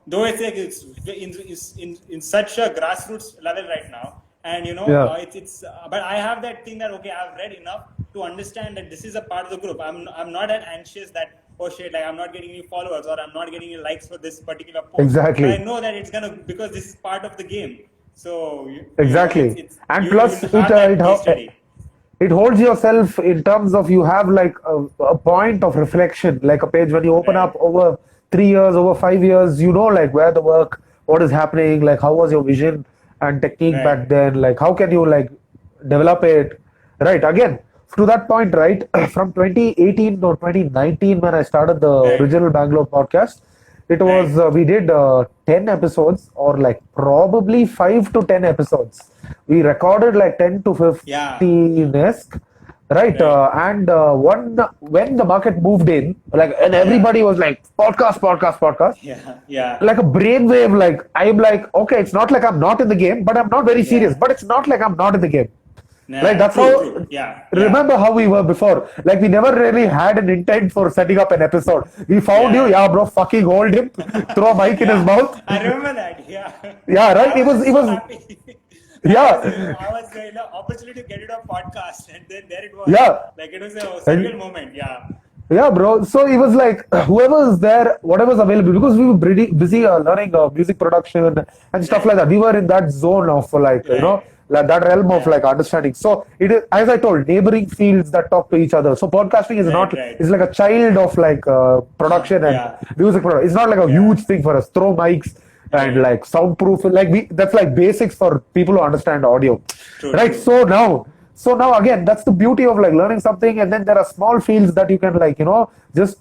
Though it's like it's in such a grassroots level right now, and Yeah. it's but I have that thing that okay, I've read enough to understand that this is a part of the group. I'm not that anxious that oh shit, like I'm not getting any followers or I'm not getting any likes for this particular post, but I Exactly. know that it's gonna because this is part of the game. So Exactly. it's And you plus will have that case study. it holds yourself in terms of you have like a point of reflection, like a page when you open Right, up over 3 years, over 5 years, like where the work, what is happening, like how was your vision and technique right, back then, like how can you like develop it, right? Again, to that point, right? From 2018 or 2019 when I started the right. original Bangalore podcast, It was we did 10 episodes or like probably 5 to 10 episodes. We recorded like 10 to Yeah. 15 esque, right? Right. And one when the market moved in, like, and Yeah. everybody was like podcast, podcast, podcast. Yeah. Yeah. Like a brainwave, like I'm like, okay, it's not like I'm not in the game, but I'm not very serious. Yeah. But it's not like I'm not in the game. Nah, Like that's true, how. true. Yeah. Yeah. Remember how we were before? Like we never really had an intent for setting up an episode. We found you, Yeah. yeah, bro. Fucking hold him, throw a mic in his Yeah. mouth. I remember that. Yeah. Yeah, right. I It was, was it so was, happy. yeah, I was opportunity to get it on podcast, and then there it was. yeah. Like it was a And surreal moment. Yeah. yeah, bro. So it was like whoever is there, whatever's available, because we were pretty busy learning music production and stuff like Right. that. We were in that zone of like, Right. like that realm of Yeah. like understanding. So it is, as I told, neighboring fields that talk to each other. So podcasting is Right. not, Right. is like a child of like production and Yeah. music production. It's not like a Yeah. huge thing for us. Throw mics and Right. like soundproof, like that's like basics for people who understand audio, True. right? True. So now again, that's the beauty of like learning something, and then there are small fields that you can like just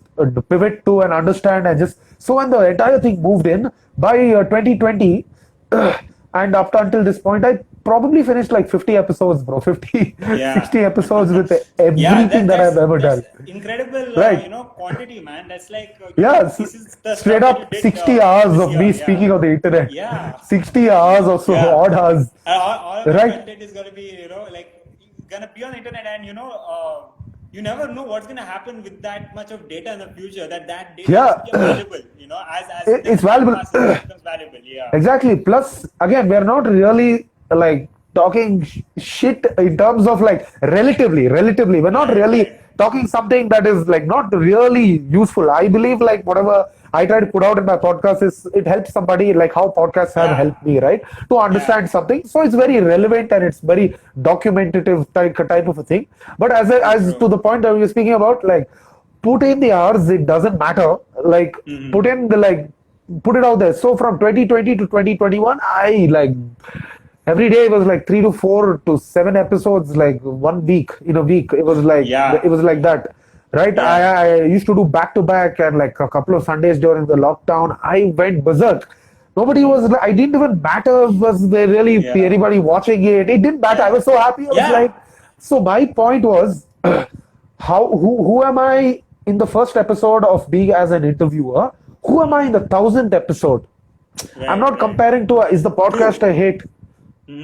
pivot to and understand, and just so when the entire thing moved in by 2020, and up to until this point, I probably finished like 50 episodes, bro. 50, Yeah. 60 episodes with Yeah. everything that I've ever done. That's incredible. Right. Quantity, man. That's like. Yeah, This is the straight stuff that up you did, 60 hours this of year. me Yeah. speaking on the internet. Yeah. 60 hours or so, Yeah. odd hours. All of the Right. content is gonna be, like gonna be on the internet, and you never know what's gonna happen with that much of data in the future. That data Yeah. is valuable. As It's valuable. it becomes valuable. Yeah. Exactly. Plus, again, we're not really like talking shit in terms of like relatively. We're not really talking something that is like not really useful. I believe like whatever I try to put out in my podcast is it helps somebody, like how podcasts have Yeah. helped me, right? To understand something. So it's very relevant and it's very documentative type of a thing. But as to the point that we were speaking about, like put in the hours, it doesn't matter. Like put in the put it out there. So from 2020 to 2021, I like every day it was like 3 to 4 to 7 episodes, like 1 week in a week. It was like Yeah. it was like that, right? Yeah. I used to do back to back, and like a couple of Sundays during the lockdown, I went berserk. Nobody was. I didn't even matter. Was there really Yeah. anybody watching it? It didn't matter. I was so happy. I was Yeah. like, so my point was, who am I in the first episode of being as an interviewer? Who am I in the 1,000th episode? Right, I'm not right. comparing to is the podcast I hate.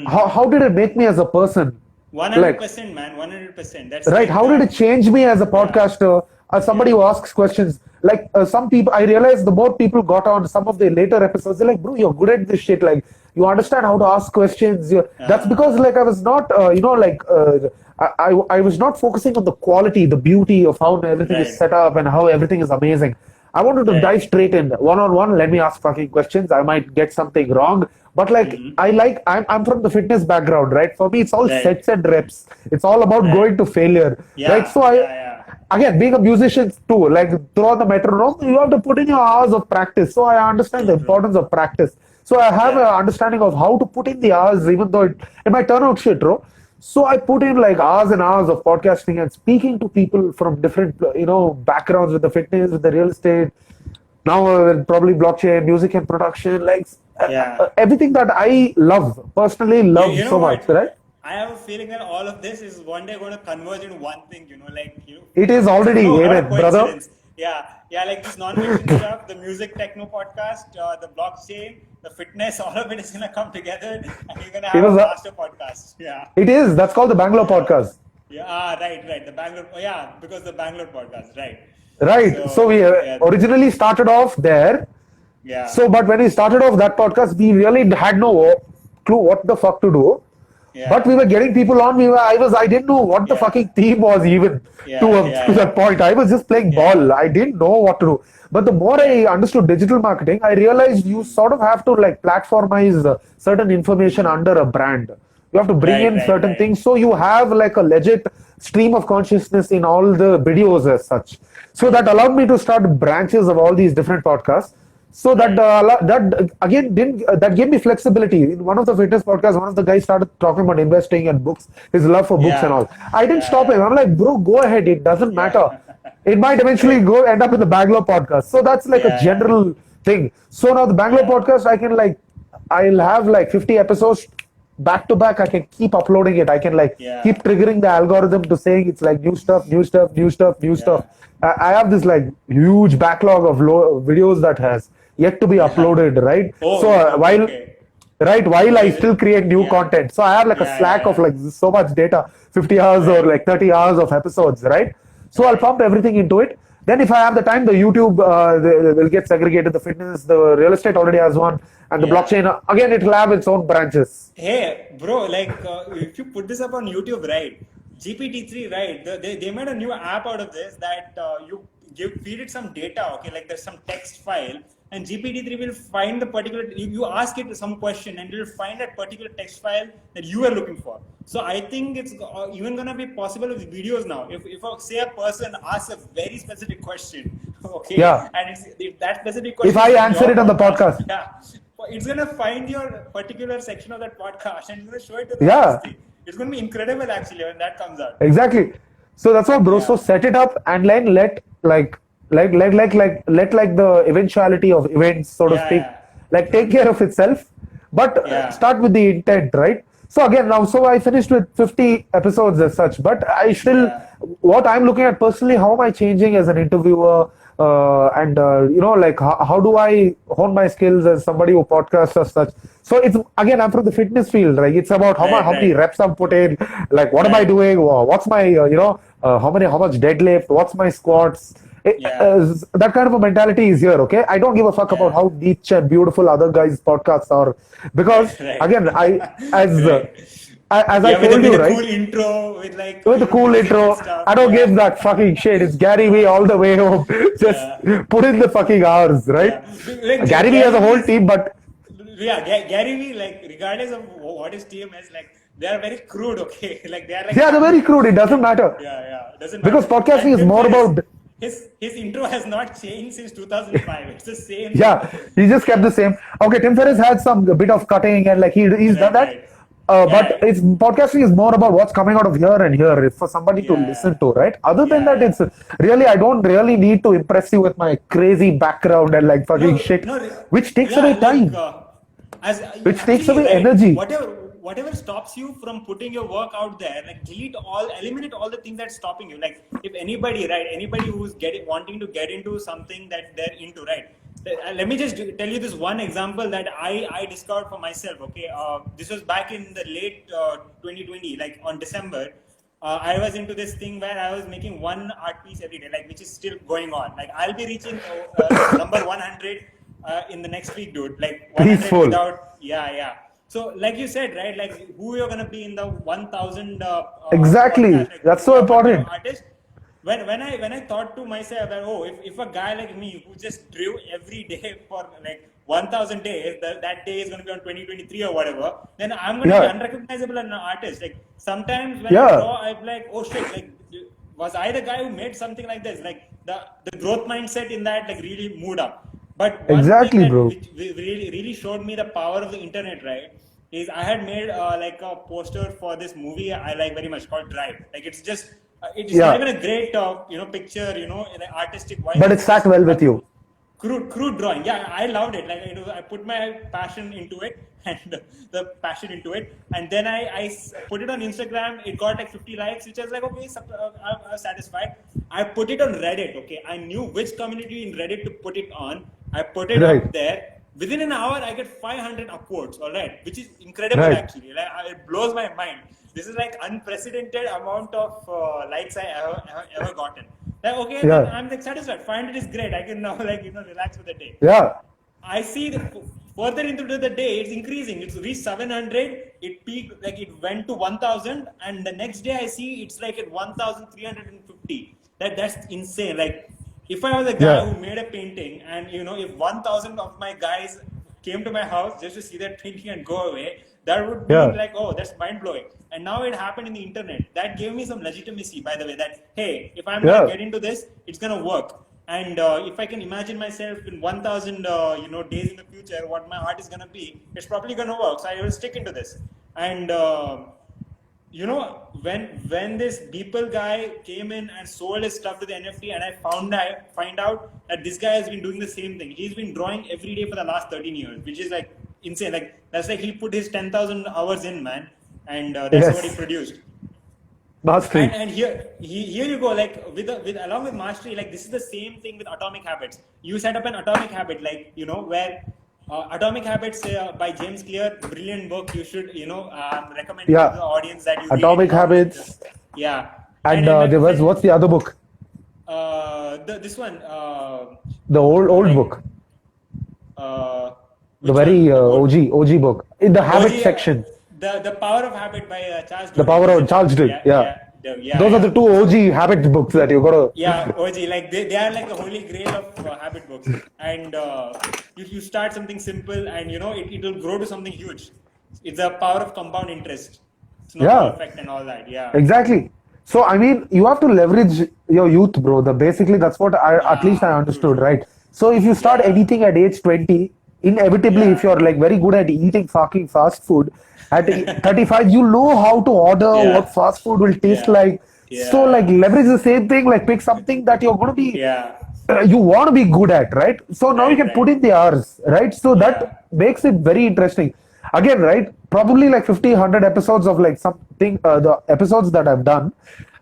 How did it make me as a person? 100%, man. 100%. That's Right? like, How did it change me as a podcaster, as somebody who asks questions? Like some people, I realized the more people got on some of the later episodes, they're like, bro, you're good at this shit. Like you understand how to ask questions. That's because like I was not, I was not focusing on the quality, the beauty of how everything Right. is set up and how everything is amazing. I wanted to Right. dive straight in, one-on-one. Let me ask fucking questions. I might get something wrong, but like I'm from the fitness background, right? For me, it's all Right. sets and reps. It's all about going to failure, Yeah, right? So again, being a musician too, like throw on the metronome, you have to put in your hours of practice. So I understand the importance of practice. So I have an understanding of how to put in the hours, even though it might turn out shit, bro. So I put in like hours and hours of podcasting and speaking to people from different, backgrounds with the fitness, with the real estate. Now probably blockchain, music and production, like everything that I love, personally love You know so what? much, right? I have a feeling that all of this is one day going to converge in one thing, It is already, what a amen, brother. coincidence. Yeah, like this non-fiction stuff, the music techno podcast, the blockchain, the fitness, all of it is going to come together, and you're going to have a master podcast. Yeah. It is. That's called the Bangalore podcast. Yeah, right. The Bangalore, because the Bangalore podcast, right. Right. So we originally started off there. Yeah. So, but when we started off that podcast, we really had no clue what the fuck to do. Yeah. But we were getting people on. I didn't know what the fucking theme was even to that point. I was just playing ball. I didn't know what to do. But the more I understood digital marketing, I realized you sort of have to like platformize certain information under a brand. You have to bring in certain things. So you have like a legit stream of consciousness in all the videos as such. So that allowed me to start branches of all these different podcasts. So that gave me flexibility. In one of the fitness podcasts, one of the guys started talking about investing and books, his love for books and all. I didn't stop him. I'm like, bro, go ahead. It doesn't matter. It might eventually end up in the Bangalore podcast. So that's like a general thing. So now the Bangalore podcast, I'll have like 50 episodes back to back. I can keep uploading it. I can like Yeah. keep triggering the algorithm to saying it's like new stuff, new stuff, new stuff, new stuff. I have this like huge backlog of videos that has yet to be uploaded, right? Oh, So while okay. right while I Okay. still create new Yeah. content, so I have like a Yeah, slack yeah, of like so much data, 50 hours or like 30 hours of episodes, right? So I'll Right. pump everything into it. Then if I have the time, the YouTube will get segregated. The fitness, the real estate already has one, and the Yeah. blockchain again it will have its own branches. Hey, bro, like if you put this up on YouTube, right? GPT-3, right? They made a new app out of this that you feed it some data, okay? Like there's some text file, and GPT-3 will find the particular. You ask it some question, and it will find that particular text file that you are looking for. So I think it's even gonna be possible with videos now. If say a person asks a very specific question, okay, Yeah. and if that specific question. If I is answer your it on the podcast. yeah, it's gonna find your particular section of that podcast and it's gonna show it to the Yeah. artist. It's gonna be incredible actually when that comes out. Exactly. So that's what, bro. Yeah. So set it up and then let the eventuality of events, so to Yeah, speak, yeah. like take care of itself. But Yeah. start with the intent, right? So again, now, so I finished with 50 episodes as such, but I still, Yeah. what I'm looking at personally, how am I changing as an interviewer? And like how do I hone my skills as somebody who podcasts as such? So it's again, I'm from the fitness field, right? It's about how many Right. reps I'm put in, like what am I Right. doing? What's my how much deadlift? What's my squats? Yeah. That kind of a mentality is here. Okay, I don't give a fuck Yeah. about how niche and beautiful other guys' podcasts are, because Right. again, as as I Yeah, told you, with a right? cool intro, with like With a cool music and intro, stuff. I don't Yeah. give that fucking shit. It's Gary Vee all the way home. Just put in the fucking hours, right? Yeah. Like, Gary Vee has a whole Vee's- team, but Yeah, Gary Vee, like regardless of what his team is, like they are very crude, okay? Like they are like yeah, they're very crude. It doesn't matter. Yeah, doesn't Because matter. podcasting And is more Tim Ferriss, about- his intro has not changed since 2005. It's the same. Yeah, he just kept the same. Okay, Tim Ferriss had some bit of cutting and like he's done that. Right. But Yeah. it's podcasting is more about what's coming out of here and here for somebody to Yeah. listen to, right? Other than Yeah, that, it's really I don't really need to impress you with my crazy background and like fucking shit, which takes away time. Which takes away energy. Whatever stops you from putting your work out there, like eliminate all the things that's stopping you. Like if anybody who's wanting to get into something that they're into, right? Let me just tell you this one example that I discovered for myself. Okay, this was back in the late 2020, like on December. I was into this thing where I was making one art piece every day, like which is still going on. Like I'll be reaching number 100 in the next week, dude. Like 100 Peaceful. without, yeah. So like you said, right? Like who you're gonna be in the 1,000. Exactly. podcast, like, That's who so you're gonna be important. an artist. When I thought to myself that if a guy like me who just drew every day for like 1,000 days, that day is going to be on 2023 or whatever, then I'm going to be Yeah. unrecognizable as an artist. Like sometimes when Yeah. I draw, I'm like, oh shit, like was I the guy who made something like this? Like the growth mindset in that like really moved up. But one Exactly, thing that bro. which really showed me the power of the internet, right? Is I had made like a poster for this movie I like very much called Drive. Like it's just it's Yeah. not even a great picture, like artistic wise. But it sat well with you. Crude drawing. Yeah, I loved it. Like I put my passion into it and the passion into it, and then I put it on Instagram. It got like 50 likes, which I was like, okay, I'm satisfied. I put it on Reddit. Okay, I knew which community in Reddit to put it on. I put it Right. up there. Within an hour, I get 500 upvotes. All right, which is incredible Right. actually. Like it blows my mind. This is like unprecedented amount of likes I ever gotten. Like okay, Yeah. then I'm like satisfied. 500 is great. I can now like relax with the day. Yeah. I see further into the day, it's increasing. It's reached 700. It peaked, like it went to 1,000, and the next day I see it's like at 1,350. That's insane. Like if I was a guy Yeah. who made a painting, and if 1,000 of my guys came to my house just to see that painting and go away, that would be Yeah. like, oh, that's mind blowing. And now it happened in the internet. That gave me some legitimacy, by the way. That hey, if I'm Yeah. gonna get into this, it's gonna work. And if I can imagine myself in 1,000 days in the future, what my art is gonna be, it's probably gonna work. So I will stick into this. And you know, when this Beeple guy came in and sold his stuff to the NFT, and I find out that this guy has been doing the same thing. He's been drawing every day for the last 13 years, which is like insane. Like that's like he put his 10,000 hours in, man, and that's what he Yes, produced. mastery. And here you go, like with along with mastery, like this is the same thing with Atomic Habits. You set up an atomic habit, like where Atomic Habits by James Clear, brilliant book. You should recommending to Yeah, the audience that you read it Atomic along with Habits, yeah. and And there was, what's the other book? this one The old like book, the which one? very The old OG book in the habit OG, section. the Power of Habit by Charles The Duhigg, Power is of it? Charles Duhigg. Yeah, Yeah, yeah, yeah, those are yeah. the two OG habit books that you gotta. Yeah, OG, like they are like the holy grail of habit books. And you start something simple, and it will grow to something huge. It's the power of compound interest, snowball Yeah, effect, and all that. Yeah. exactly. So I mean, you have to leverage your youth, bro. Basically that's what at least I True, understood, true. right? So if you start Yeah, anything at age 20, inevitably, if yeah, you're like very good at eating fucking fast food, at 35, you know how to order what yeah, fast food will taste yeah, like. So like yeah, leverage the same thing, like pick something that you're going to be yeah. you want to be good at, right? So now you Right, can put right. in the hours, right? So Yeah, that makes it very interesting. Again, right? Probably like 50, 100 episodes of like something, the episodes that I've done.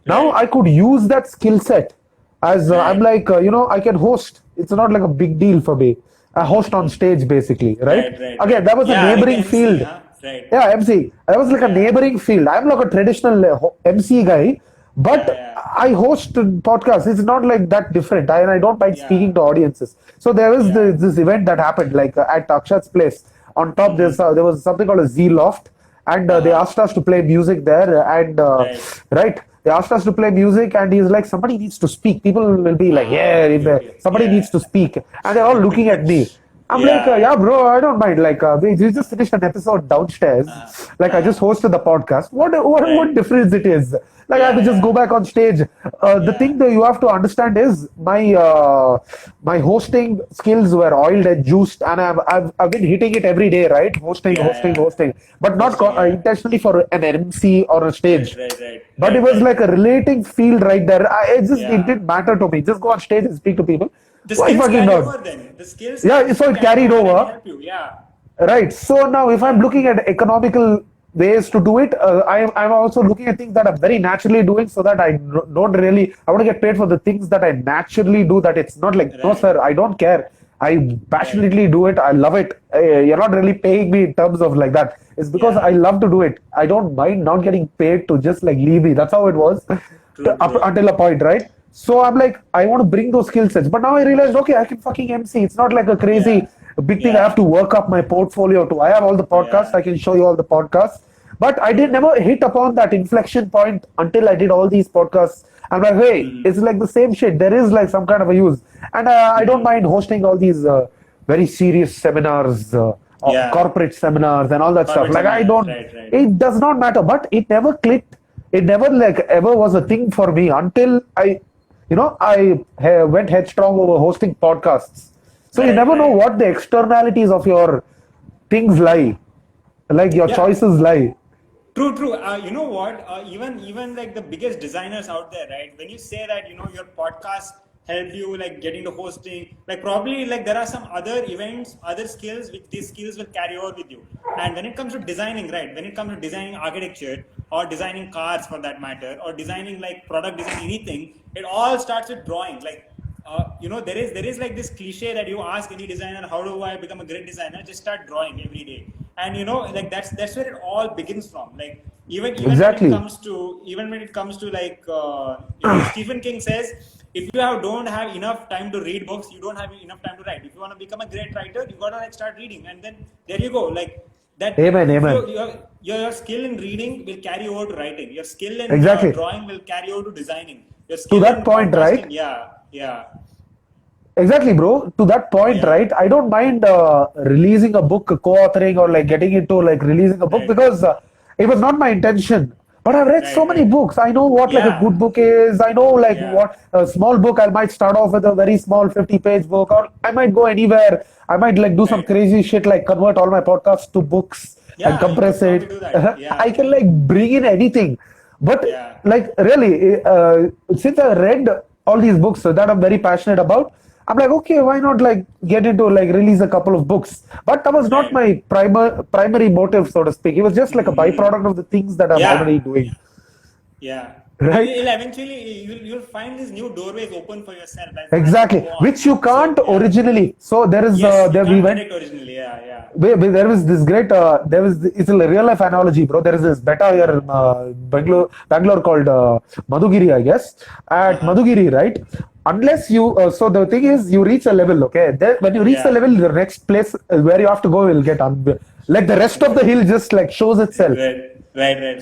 Now right, I could use that skill set as I'm right, like, I can host. It's not like a big deal for me. I host on stage basically, right? right, right, Again, right. that was a Yeah, like the neighboring MC, field. huh? Right. Yeah, MC. That was like a Yeah, neighboring field. I'm like a traditional MC guy, yeah, but yeah, I host podcasts. It's not like that different. And I don't mind speaking yeah, to audiences. So there was yeah. this event that happened like at Akshat's place. On top, Mm-hmm. there was something called a Z Loft, and they Uh-huh. asked us to play music there. And Right. right, they asked us to play music, and he's like, somebody needs to speak. People will be like, yeah, Okay, okay. somebody Yeah. needs to speak, and they're all looking at me. I'm like, Yeah, yeah, yeah. bro, I don't mind. Like, we just finished an episode downstairs. Uh, Like, I just hosted the podcast. What right. difference it is? Like, I have Yeah, to just go yeah, back on stage. The yeah, thing that you have to understand is my hosting skills were oiled and juiced, and I've been hitting it every day, right? yeah, yeah. Hosting, but not Hosting, yeah. intentionally for an MC or a Right, stage. right, right, But it right, was right. like a relating field right there. It Yeah. didn't matter to me. Just go on stage and speak to people. The Why skills fucking carry not? over then. The skills Yeah, so actually it carry carried over and over. help you. Yeah, Right. So now, if I'm yeah, looking at economical ways to do it, I'm also looking at things that I'm very naturally doing, so that don't really. I want to get paid for the things that I naturally do. That it's not like, no, right, sir, I don't care. I right. passionately do it. I love it. You're not really paying me in terms of like that. It's because I Yeah, love to do it. I don't mind not getting paid to just like leave me. That's how it was true, up true. until a point, right? So I'm like, I want to bring those skill sets. But now I realized, okay, I can fucking MC. It's not like a crazy Yeah, big thing. I have yeah, to work up my portfolio to. I have all the podcasts. yeah. I can show you all the podcasts. But I did True. never hit upon that inflection point until I did all these podcasts. I'm like, hey, Mm-hmm. it's like the same shit. There is like some kind of a use. And I don't Mm-hmm. mind hosting all these very serious seminars, Yeah. corporate seminars, and all that stuff. Corporate Like, I seminars. don't, Right, right. it does not matter. But it never clicked. It never like ever was a thing for me until I went headstrong over hosting podcasts. So you Right, never know right. what the externalities of your things lie, like your Yeah. choices lie. True, true. You know what? Even like the biggest designers out there, right? When you say that your podcast helped you like get into hosting, like probably like there are some other events, other skills which these skills will carry over with you. And when it comes to designing, right? When it comes to designing architecture or designing cars for that matter, or designing like product design, anything, it all starts with drawing. Like there is like this cliche that you ask any designer, how do I become a great designer? Just start drawing every day. And like that's where it all begins from. Like even when it Exactly. comes to like Stephen King says, if you don't have enough time to read books, you don't have enough time to write. If you want to become a great writer, you gotta like start reading, and then there you go. Like that, Amen. if Amen. your skill in reading will carry over to writing. Your skill in Exactly. drawing will carry over to designing. Your To skill that in point, podcasting, right? yeah, yeah, Exactly, bro. To that point, yeah, right? I don't mind releasing a book, co-authoring, or like getting into like releasing a book right, because it was not my intention. But I've read so right, many right, books. I know what like a yeah, good book is. I know like yeah, what a small book. I might start off with a very small 50-page book, or I might go anywhere. I might like do some right, crazy shit like convert all my podcasts to books and Yeah, you compress could it. probably do that. Yeah, I can like bring in anything. But yeah, like really, since I read all these books that I'm very passionate about, I'm like, okay, why not like get into like release a couple of books? But that was not right. my primary motive, so to speak. It was just like a byproduct of the things that I'm already Yeah, doing, yeah. right? You'll eventually you'll find these new doorways open for yourself as you Exactly, go on. which you can't So yeah, originally. So there is yes, you there we can't went. predict originally. Yeah, yeah. There was this great, it's a real life analogy, bro. There is this beta here in Bangalore called Madhugiri, I guess. At Uh-huh. Madhugiri, right? Unless you, so the thing is, you reach a level, okay? Then when you reach the Yeah. level, the next place where you have to go will get like the rest of the hill just like shows itself.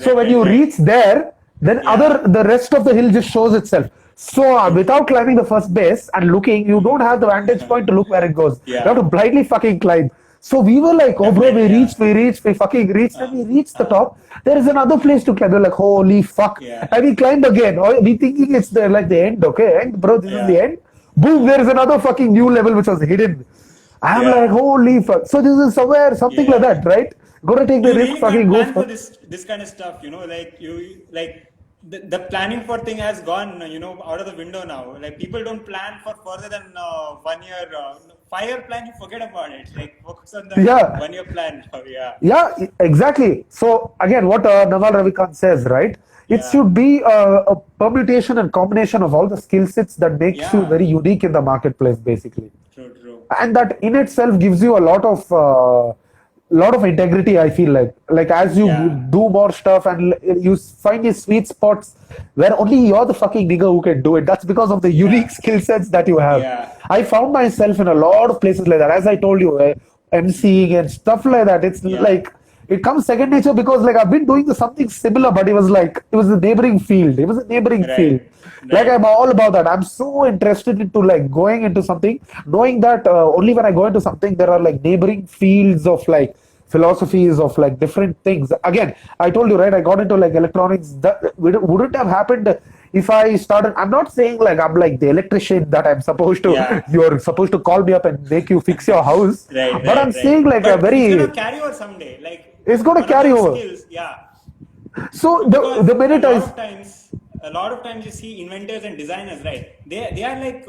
So when you Right. reach there, then Yeah, the rest of the hill just shows itself. So true, without true. climbing the first base and looking, you don't have the vantage point to look where it goes. You have to Yeah, blindly fucking climb. So we were like, oh bro, definitely. Yeah. we fucking reached, and Uh, we reached the uh, top. There is another place to climb. We're like, holy fuck. yeah, And we climbed again. Oh, we thinking it's the like the end, okay? End, bro, this is the yeah, end. Boom, there is another fucking new level which was hidden. I'm like, yeah, holy fuck. So this is somewhere, something like yeah. that, right? Gonna take the You risk, really can't fucking go plan for for. this kind of stuff, like like the planning for thing has gone, out of the window now. Like people don't plan for further than 1 year. 5 year plan, you forget about it. Like focus on the Yeah, 1 year plan. Oh, yeah, yeah, exactly. So again, what Naval Ravikant says, right? It yeah, should be a permutation and combination of all the skill sets that makes you yeah. very unique in the marketplace, basically, True, true. and that in itself gives you a lot of integrity. I feel like as you Yeah, do more stuff and you find these sweet spots where only you're the fucking nigga who can do it. That's because of the unique yeah, skill sets that you have. yeah, I found myself in a lot of places like that, as I told you, MCing and stuff like that. It's yeah. like it comes second nature because like I've been doing something similar, but it was a neighboring field. It was a neighboring field. Right, Like I'm right. all about that. I'm so interested into like going into something, knowing that only when I go into something there are like neighboring fields of like philosophies of like different things. Again, I told you right. I got into like electronics. That wouldn't have happened if I started. I'm not saying like I'm like the electrician that I'm supposed to. Yeah. You're supposed to call me up and make you fix your house. Right, But I'm right, saying right. like a But it's very. gonna carry over someday. Like It's going to one of carry those over. skills, yeah. So Because the minute I a lot of times you see inventors and designers, right? They are like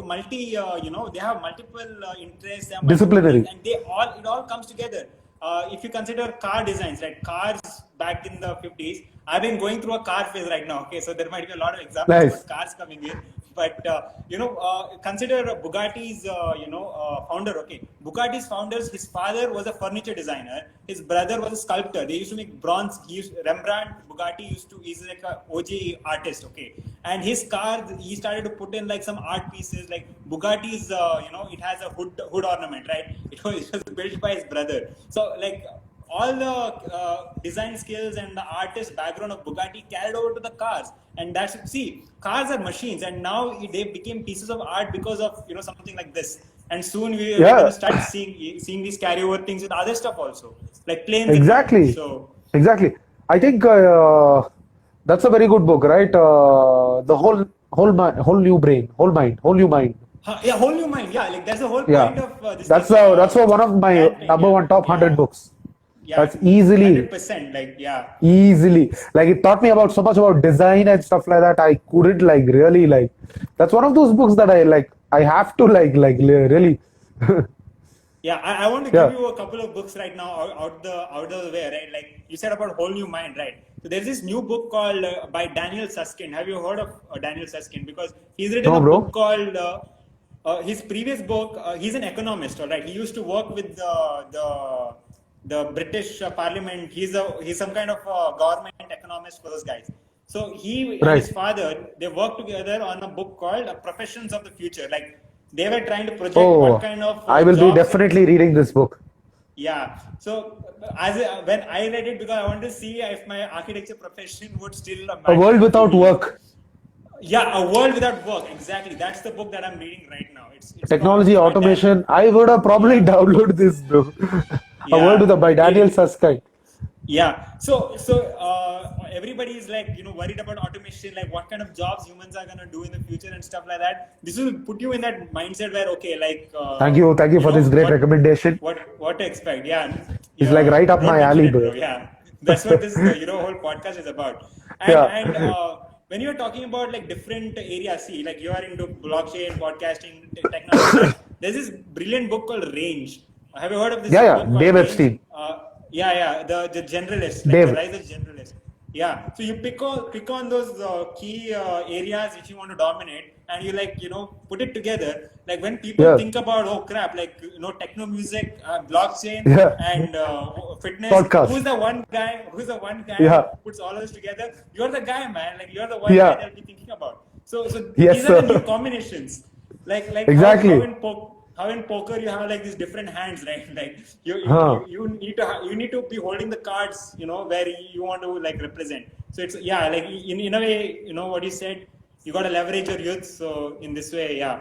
they have multiple interests, they have multiple things, disciplinary. and it all comes together. If you consider car designs, right? Cars back in the 50s. I've been going through a car phase right now. Okay, so there might be a lot of examples Nice. about cars coming in. But consider Bugatti's founder. Okay, Bugatti's founders. His father was a furniture designer. His brother was a sculptor. They used to make bronze. Rembrandt Bugatti he's like a OG artist. Okay, and his car he started to put in like some art pieces like Bugatti's. It has a hood ornament, right? It was built by his brother. So like all the design skills and the artist background of Bugatti carried over to the cars. And cars are machines, and now they became pieces of art because of something like this. And soon we're going Yeah, to start seeing these carryover things with other stuff also, like planes and all. exactly. So Exactly. I think that's a very good book, right? The whole new brain, whole new mind. yeah, whole new mind. Yeah, like that's the whole Yeah, point of this thing. that's one of my That thing. number Yeah, one top 100 yeah, books. yeah. That's easily 100%. Like yeah. easily like it taught me about so much about design and stuff like that. I couldn't like really like. That's one of those books that I like. I have to really. Yeah, I want to give Yeah. you a couple of books right now out of the way, right? Like you said about Whole New Mind, right? So there's this new book called by Daniel Susskind. Have you heard of Daniel Susskind? Because he's written No, a book bro. called his previous book. He's an economist, all right. He used to work with the British Parliament. He's some kind of government economist for those guys. So he and his Right. father they worked together on a book called Professions of the Future. Like they were trying to project what Oh, kind of I will be jobs. definitely reading this book. Yeah. So when I read it because I wanted to see if my architecture profession would still A matter world to without me. work. Yeah, a world without work. Exactly. That's the book that I'm reading right now. It's Technology, by Dan. automation. I would have probably Yeah. downloaded this, bro. A world Yeah. with by Daniel Susskind. Yeah. So everybody is like, worried about automation, like what kind of jobs humans are gonna do in the future and stuff like that. This will put you in that mindset where, okay, like, Thank you for this great what recommendation. what to expect. Yeah, It's like right up don't my mention alley, it, bro. bro. Yeah, that's what this whole podcast is about. Yeah, And when you're talking about like different areas, see, like you are into blockchain, podcasting, technology. There's this brilliant book called Range. Have you heard of this yeah. book called Dave Range? Epstein, Yeah, the generalist, like the Dave. rise of generalist. Yeah, so you pick on those key areas which you want to dominate, and you like put it together. Like when people Yeah, think about, oh crap, like techno music, blockchain, yeah. and fitness. Podcast. Who's the one guy who Yeah, puts all of this together? You're the guy, man. Like you're the one guy yeah. they'll be thinking about. So Yes, these are the new sir. combinations. Like Exactly. how in poker you have like these different hands, right? Like Huh. you need to be holding the cards, where you want to like represent. So it's yeah, like in a way, what you said, you got to leverage your youth. So in this way, yeah,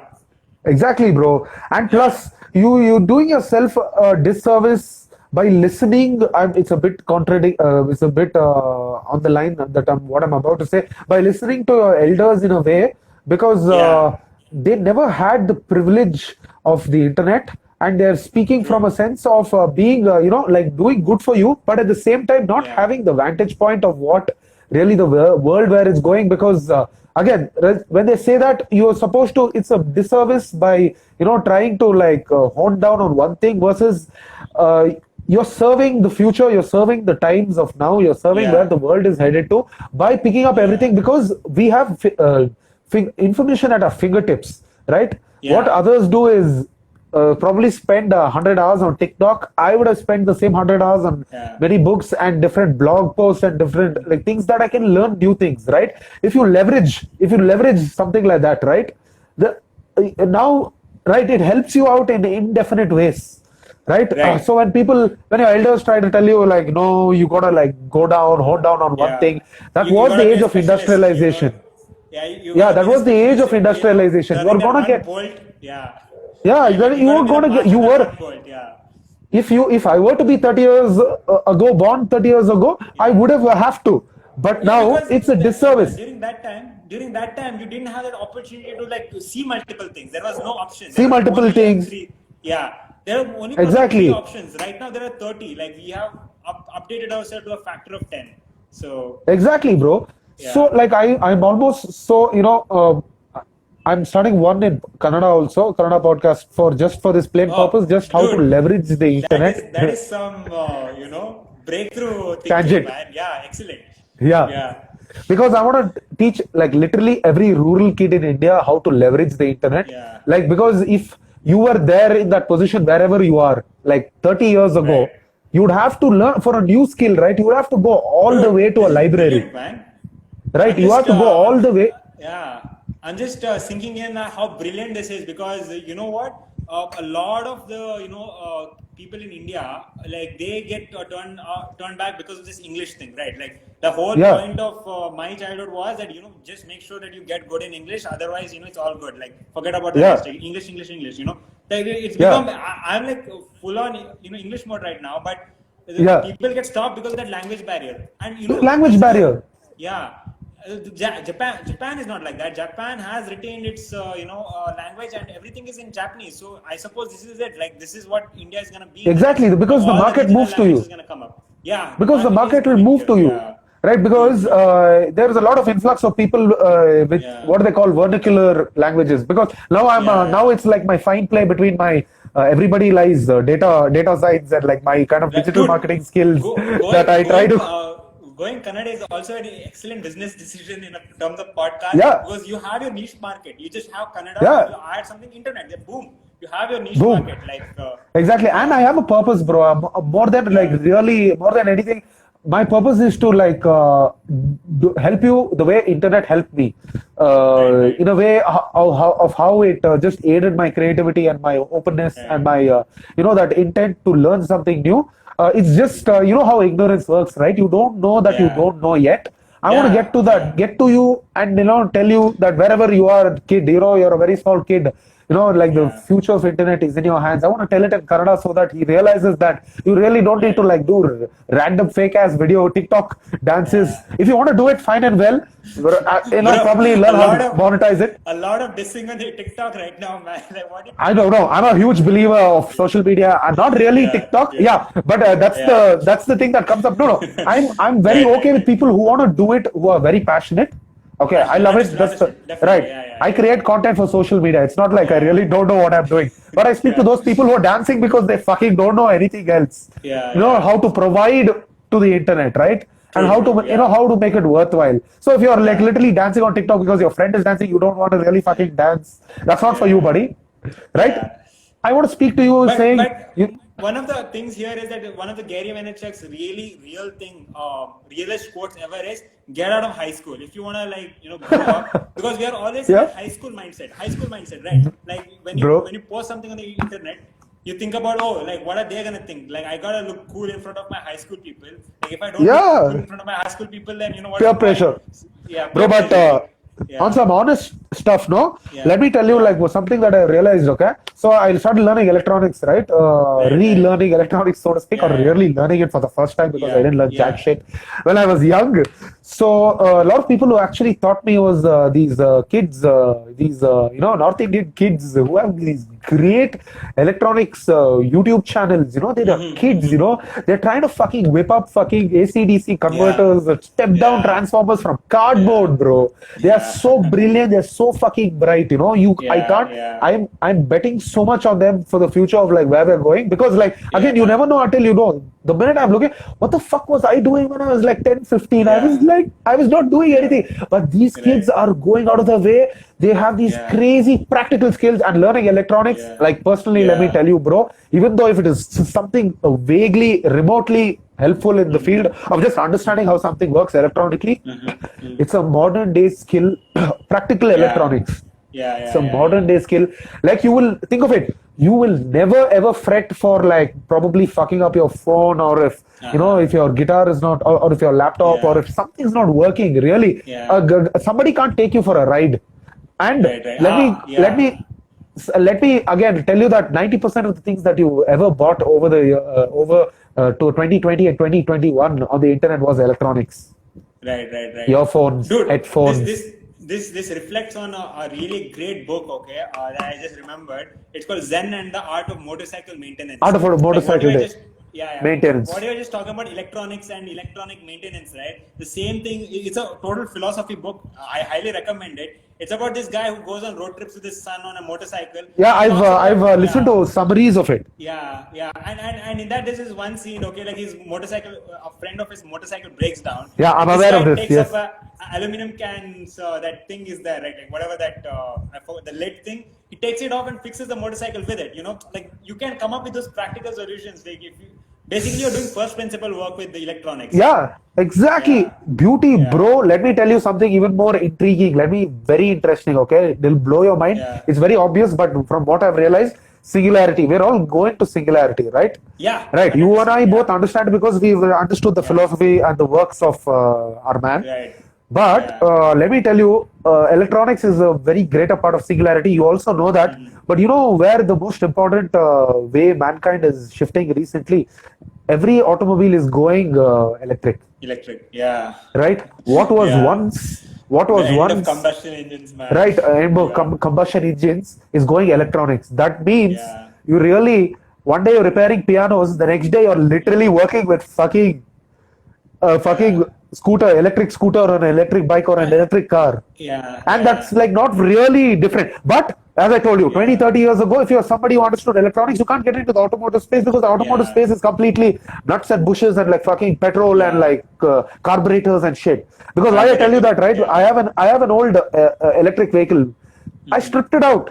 Exactly, bro. And yeah, plus, you doing yourself a disservice by listening. It's a bit contradict. It's a bit on the line that what I'm about to say. By listening to your elders in a way, because yeah, they never had the privilege of the internet, and they're speaking from a true, sense of being, like doing good for you, but at the same time not yeah, having the vantage point of what really the world where it's going. Because again, when they say that you're supposed to, it's a disservice by trying to like hone down on one thing versus uh, you're serving the future, you're serving the times of now, you're serving where yeah, the world is headed to by picking up yeah, everything, because we have information at our fingertips, right? What yeah, others do is probably spend 100 hours on TikTok. I would have spent the same 100 hours on yeah, many books and different blog posts and different like things that I can learn new things, right? If you leverage something like that, right? The now, right, it helps you out in indefinite ways, right? right, So when your elders try to tell you like, no, you gotta like hold down on one yeah. thing. That You was the gotta be age a of specialist, industrialization. Yeah, you Yeah, gotta that be the was the age specialist of in industrialization. You turning are that gonna one get, bolt. Yeah, yeah, you you gotta were be the gonna get, master you of that were, one bolt. Yeah, if I were to be 30 years ago, born 30 years ago, I yeah. would have to. But Yeah, now because it's a disservice. during that time, you didn't have that opportunity to like to see multiple things. There was no option. There See were multiple only like things. three. Yeah, there were only probably three Exactly. options. Right now, there are 30. Like we have updated ourselves to a factor of 10. So Exactly, bro. So yeah. like I'm almost so I'm starting one in Kannada also, Kannada podcast for this plain purpose, Oh, just how to dude, leverage the internet. that is some breakthrough thinking, Tangent. man. Yeah, excellent. Yeah. Yeah, Because I want to teach like literally every rural kid in India how to leverage the internet. yeah, Like, because if you were there in that position wherever you are, like 30 years right. ago, you'd have to learn for a new skill, right? You would have to go all the Dude, way to a this is library, brilliant, man. right? I'm You have just, to go all the way. yeah, I'm just sinking in how brilliant this is because you know what? A lot of the people in India like they get turned back because of this English thing, right? Like the whole Yeah, point of my childhood was that just make sure that you get good in English, otherwise it's all good. Like forget about the rest. yeah, Like, English, English, English. Like it's yeah, become I'm like full on English mode right now, but yeah. people get stopped because of that language barrier. And Language this is a barrier. yeah. Japan is not like that. Japan has retained its language and everything is in Japanese. So I suppose this is it. Like this is what India is gonna be in the next. Exactly, because the All the market regional moves to languages you. is gonna come up. Yeah, the Because the market is market will coming move here. to you, Yeah, right? true, Because true. there is a lot of influx of people with Yeah, what they call vernacular languages. Because now yeah, now yeah. it's like my fine play between my everybody lies data science and like my kind of digital Dude, marketing skills go, that going I try going to. going Kannada is also an excellent business decision in terms of podcast Yeah, because you have your niche market. You just have Kannada and yeah, you add something internet. Then boom, you have your niche boom. market. Like Exactly, and yeah, I have a purpose, bro. More than like yeah, really, more than anything, my purpose is to like help you the way internet helped me, right, right, in a way of how it just aided my creativity and my openness and right. my that intent to learn something new. It's just how ignorance works, right? You don't know that you Yeah, don't know yet. I want to yeah, yeah, get to you and tell you that wherever you are, kid, you're a very small kid. like the Yeah. future of internet is in your hands. I want to tell it in Kannada so that he realizes that you really don't need to like do random fake ass video TikTok dances. Yeah. If you want to do it, fine and well. Bro, Probably a learn how to lot of monetize it. a lot of dissing on the TikTok right now, man. Like, what do you I don't know. I'm a huge believer of social media. I'm not really Yeah, TikTok. yeah, Yeah, but yeah. that's the thing that comes up. No, no. I'm very Right, okay right, with people who want to do it, who are very passionate. Okay, I love it. Understood, understood. Definitely. Right. Yeah, yeah, I create content for social media. It's not like I really don't know what I'm doing. But I speak to Yeah. those people who are dancing because they fucking don't know anything else. Yeah, You know yeah. how to provide to the internet, right? And True, how to true, yeah. how to make it worthwhile. So if you're like Yeah. literally dancing on TikTok because your friend is dancing, you don't want to really fucking dance. That's not for you, Yeah. buddy. Right? Yeah. I want to speak to you saying But one of the things here is that one of the Gary Vaynerchuk's really real thing, realist quotes ever is get out of high school if you want to grow up, because we are always in Yeah. a high school mindset, right? Like when you Bro. when you post something on the internet, you think about, oh, like what are they gonna think? Like I gotta look cool in front of my high school people. Like if I don't Yeah. look cool in front of my high school people, then you know what? peer pressure. Yeah, Bro, peer but pressure. Yeah. on some honest stuff, no? Yeah. Let me tell you, like, was something that I realized, okay? So I started learning electronics, right? Right. Relearning electronics, so to speak, or Yeah. really learning it for the first time because Yeah. I didn't learn jack Yeah. shit when I was young. So a lot of people who actually taught me was these kids, North Indian kids who have these great electronics YouTube channels. They're kids. They're trying to fucking whip up fucking AC/DC converters, step down Yeah. transformers from cardboard, bro. They are Yeah. so brilliant. They're so fucking bright. I Yeah, can't. yeah. I'm betting so much on them for the future of like where we're going, because like again, you Yeah. never know until you know. The minute I'm looking, what the fuck was I doing when I was like 10, 15? Yeah. I was not doing anything. But these kids Right. are going out of their way. They have these Yeah. crazy practical skills and learning electronics. Yeah. Like personally, let me Yeah. tell you, bro, even though if it is something vaguely, remotely helpful in the field of just understanding how something works electronically, it's a modern day skill, practical electronics. Yeah, It's a modern day skill. Like you will think of it, you will never ever fret for like probably fucking up your phone, or if if your guitar is not, or if your laptop, Yeah. or if something's not working. Really, Yeah. somebody can't take you for a ride. And Right, right. let me Yeah. let me again tell you that 90% of the things that you ever bought over the to 2020 and 2021 on the internet was electronics. Right. Earphones, Dude, headphones. this reflects on a really great book, okay, that I just remembered. It's called Zen and the Art of Motorcycle Maintenance. Art of Like, Motorcycle what you were Day. yeah. Maintenance. What you were just talking about, electronics and electronic maintenance, right? The same thing. It's a total philosophy book. I highly recommend it. It's about this guy who goes on road trips with his son on a motorcycle. Yeah, He talks about- I've listened to summaries of it. Yeah, and in that this is one scene, okay, like his motorcycle, a friend of his motorcycle breaks down. Yeah, I'm This aware guy of this, Takes yes. up aluminum cans, that thing is there, right? Like whatever that, I forgot the lid thing. He takes it off and fixes the motorcycle with it. Like you can come up with those practical solutions. Like if you basically you're doing first principle work with the electronics. Yeah, exactly. Yeah. Beauty, Yeah. bro. Let me tell you something even more intriguing. Very interesting, okay? It'll blow your mind. Yeah. It's very obvious, but from what I've realized, singularity. We're all going to singularity, right? Yeah. Right. You and I 100%, both understand because we've understood the philosophy and the works of our man. Right. But Yeah. let me tell you, electronics is a very greater part of singularity. You also know that. But you know where the most important way mankind is shifting recently? Every automobile is going electric, Electric. Yeah. right? What was Yeah. once, what was The end once, of combustion engines, man. right? Yeah. Combustion engines is going electronics. That means Yeah. you really, one day you're repairing pianos, the next day you're literally working with fucking scooter, electric scooter, or an electric bike, or an electric car. Yeah. And yeah. that's like not really different. But as I told you, 20, 30 years ago, if you're somebody who understood electronics, you can't get into the automotive space because the automotive Yeah. space is completely nuts and bushes and like fucking petrol and like carburetors and shit. Because why I tell you that, right? Yeah. I have an old electric vehicle. I stripped it out.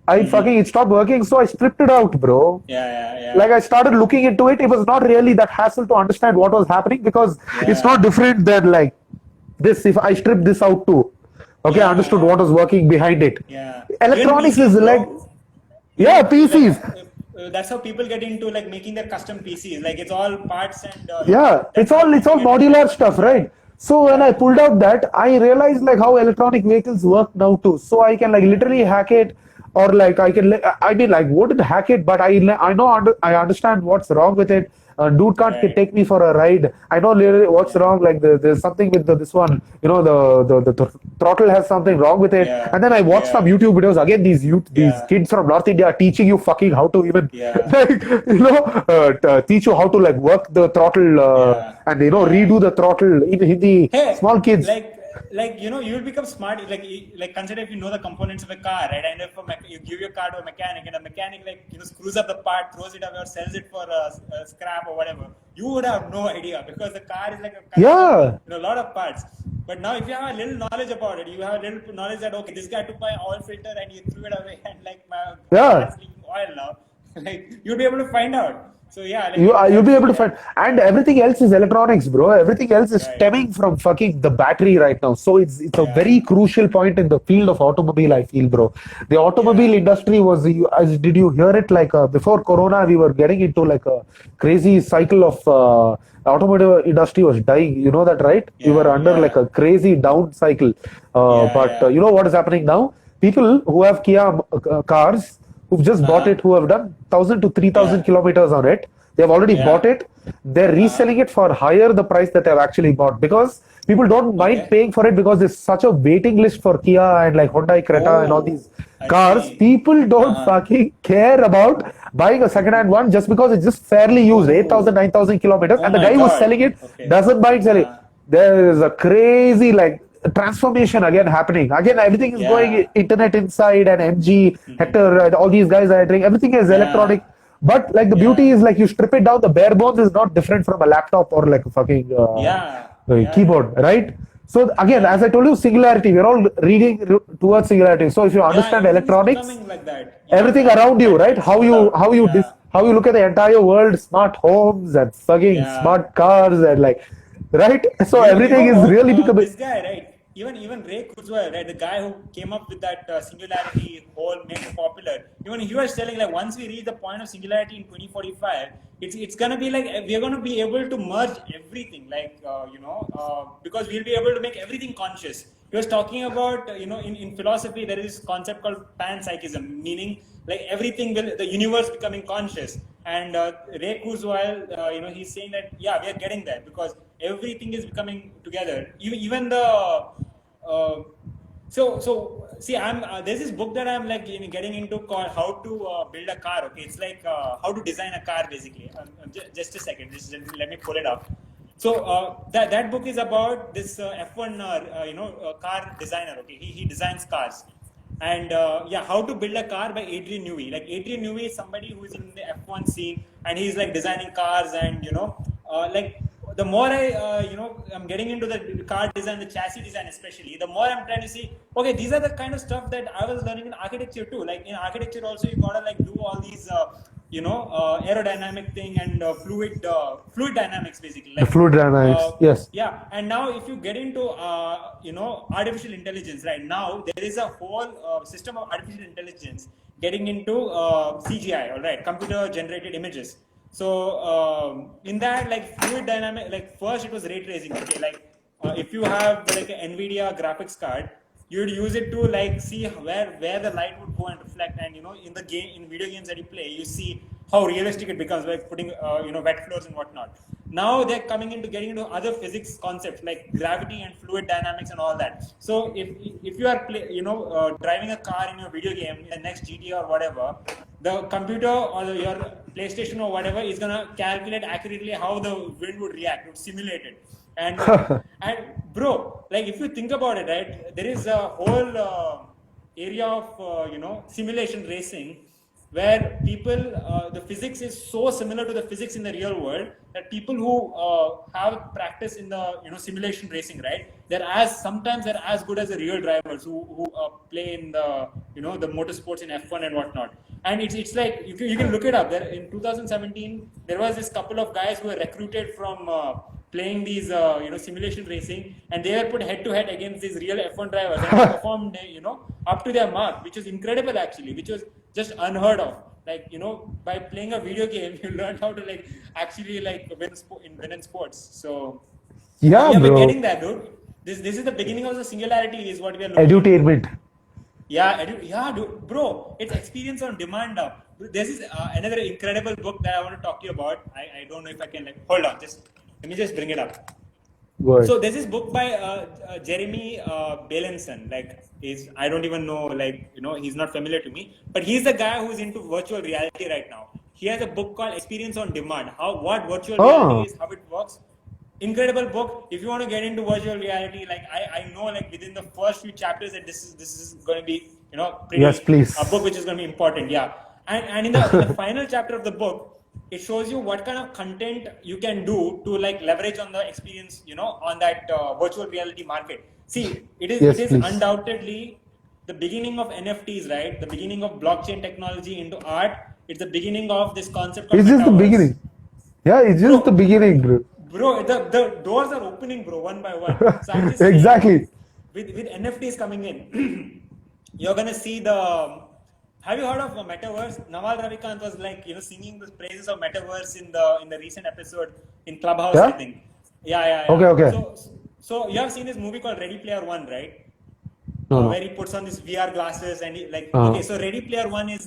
It stopped working, so I stripped it out, bro. Yeah. Like I started looking into it. It was not really that hassle to understand what was happening because it's Yeah. not different than like this. If I strip this out too, okay, I Yeah. understood what was working behind it. Yeah. Electronics Even is PCs, like, bro. yeah, PCs. That's how people get into like making their custom PCs. Like it's all parts and Yeah, it's all modular stuff, right? So when I pulled out that, I realized like how electronic vehicles work now too. So I can like literally hack it. or like I mean, like, wouldn't hack it, but I know I understand what's wrong with it. Dude can't Right. take me for a ride. I know literally what's wrong. Like there's something with this one. The throttle has something wrong with it. Yeah. And then I watched some Yeah. YouTube videos. Again, these Yeah. kids from North India are teaching you fucking how to even Yeah. like teach you how to like work the throttle Yeah. and Yeah. redo the throttle in Hindi. Hey, Small kids. like you'll become smart. Like consider if you know the components of a car, right? And if you give your car to a mechanic, and a mechanic screws up the part, throws it away, or sells it for scrap or whatever, you would have no idea because the car is like a kind Yeah. of a lot of parts. But now, if you have a little knowledge about it, you have a little knowledge that okay, this guy took my oil filter and he threw it away, and like my Yeah. car's leaking oil now. Like you'll be able to find out. So yeah, like You'll be able to yeah, find, and everything else is electronics, bro. Everything else is right, stemming from fucking the battery right now. So it's a yeah, very crucial point in the field of automobile, I feel, bro. The automobile yeah. industry was, did you hear it? Like before Corona, we were getting into like a crazy cycle of automotive industry was dying. You know that, right? We were Yeah, under like yeah, a crazy down cycle. yeah, But yeah. you know what is happening now? People who have Kia cars, who've just bought Uh-huh. it, who have done 1,000 to 3,000 Yeah. kilometers on it, they've already bought Yeah. it. They're Uh-huh. reselling it for higher the price that they've actually bought because people don't mind Okay. paying for it because there's such a waiting list for Kia and like Hyundai Creta and all Oh, these I cars. see. People don't Uh-huh. fucking care about buying a second-hand one just because it's just fairly used, 8,000, Oh, 9,000 kilometers, oh and the my guy who's God. selling it Okay. doesn't mind selling. Uh-huh. There is a crazy like transformation again happening. Again, everything is going Yeah. internet inside and MG, Hector, and all these guys are entering. Everything is Yeah. electronic. But like the beauty Yeah. is like you strip it down, the bare bones is not different from a laptop or like a fucking Yeah. Yeah. keyboard, right? So again, Yeah. as I told you, singularity. We're all reading towards singularity. So if you Yeah. understand Everything is electronics, becoming like that. Yeah. everything around you, right? It's no doubt. Yeah. How you look at the entire world, smart homes and fucking Yeah. smart cars and like, right? So You know everything is what? really becoming. This guy, right? Even Ray Kurzweil, right? The guy who came up with that singularity whole made it popular. Even he was telling like once we reach the point of singularity in 2045, it's gonna be like we're gonna be able to merge everything, like because we'll be able to make everything conscious. He was talking about in philosophy there is this concept called panpsychism, meaning like everything will the universe becoming conscious. And Ray Kurzweil, he's saying that yeah, we are getting there because everything is becoming together. Even the so see, I'm there's this book that I'm like getting into called How to Build a Car. Okay, it's like how to design a car basically. Just a second, just let me pull it up. So that book is about this F1 car designer. Okay, he designs cars. And yeah, How to Build a Car by Adrian Newey. Like Adrian Newey is somebody who is in the F1 scene and he's like designing cars and like the more I'm getting into the car design, the chassis design especially, the more I'm trying to see, okay, these are the kind of stuff that I was learning in architecture too. Like in architecture also, you gotta like do all these, aerodynamic thing and fluid dynamics basically. The Like, fluid dynamics, yes. yeah, and now if you get into artificial intelligence, right now there is a whole system of artificial intelligence getting into CGI, all right, computer generated images. So in that, like fluid dynamic, like first it was ray tracing. Okay, like if you have like an NVIDIA graphics card, you'd use it to like see where the light would go and reflect. And in the game, in video games that you play, you see how realistic it becomes by putting wet floors and whatnot. Now they're coming into getting into other physics concepts like gravity and fluid dynamics and all that. So if you are driving a car in your video game, the next GTA or whatever, the computer or your PlayStation or whatever is gonna calculate accurately how the wind would react, would simulate it. And and bro, like if you think about it, right, there is a whole area of simulation racing where people the physics is so similar to the physics in the real world that people who have practice in the simulation racing, right, sometimes they're as good as the real drivers who play in the the motorsports in F1 and whatnot. And it's like you can look it up. There in 2017 there was this couple of guys who were recruited from playing these simulation racing, and they were put head to head against these real F1 drivers and they performed up to their mark, which was incredible actually, which was just unheard of. Like by playing a video game you learn how to like actually like win in sports. So Yeah, yeah, we're bro. getting there, dude. This is the beginning of the singularity is what we are looking into. Edutainment. Yeah, dude, bro, it's experience on demand now. This is another incredible book that I want to talk to you about. I don't know if I can like hold on, just let me just bring it up. Go ahead. So there's this book by Jeremy Bailenson. Like, is I don't even know, like he's not familiar to me, but he's the guy who's into virtual reality right now. He has a book called Experience on Demand. What virtual reality Oh, is, how it works. Incredible book. If you want to get into virtual reality, like I know, like within the first few chapters that this is going to be yes, pretty a book please. which is going to be important. Yeah, and in the final chapter of the book, it shows you what kind of content you can do to like leverage on the experience on that virtual reality market. See, it Yes, is please. undoubtedly the beginning of NFTs, right? The beginning of blockchain technology into art. It's the beginning of this concept called It's just the metaverse. beginning. Yeah, it's just the Bro, beginning, bro. the doors are opening, bro, one by one. So I'm just saying, Exactly. with NFTs coming in, you're gonna see the. Have you heard of Metaverse? Naval Ravikant was like singing the praises of Metaverse in the recent episode in Clubhouse, I Yeah. think. Yeah. Okay, okay. So you have seen this movie called Ready Player One, right? No, Where no. he puts on this VR glasses and Uh, okay, so Ready Player One is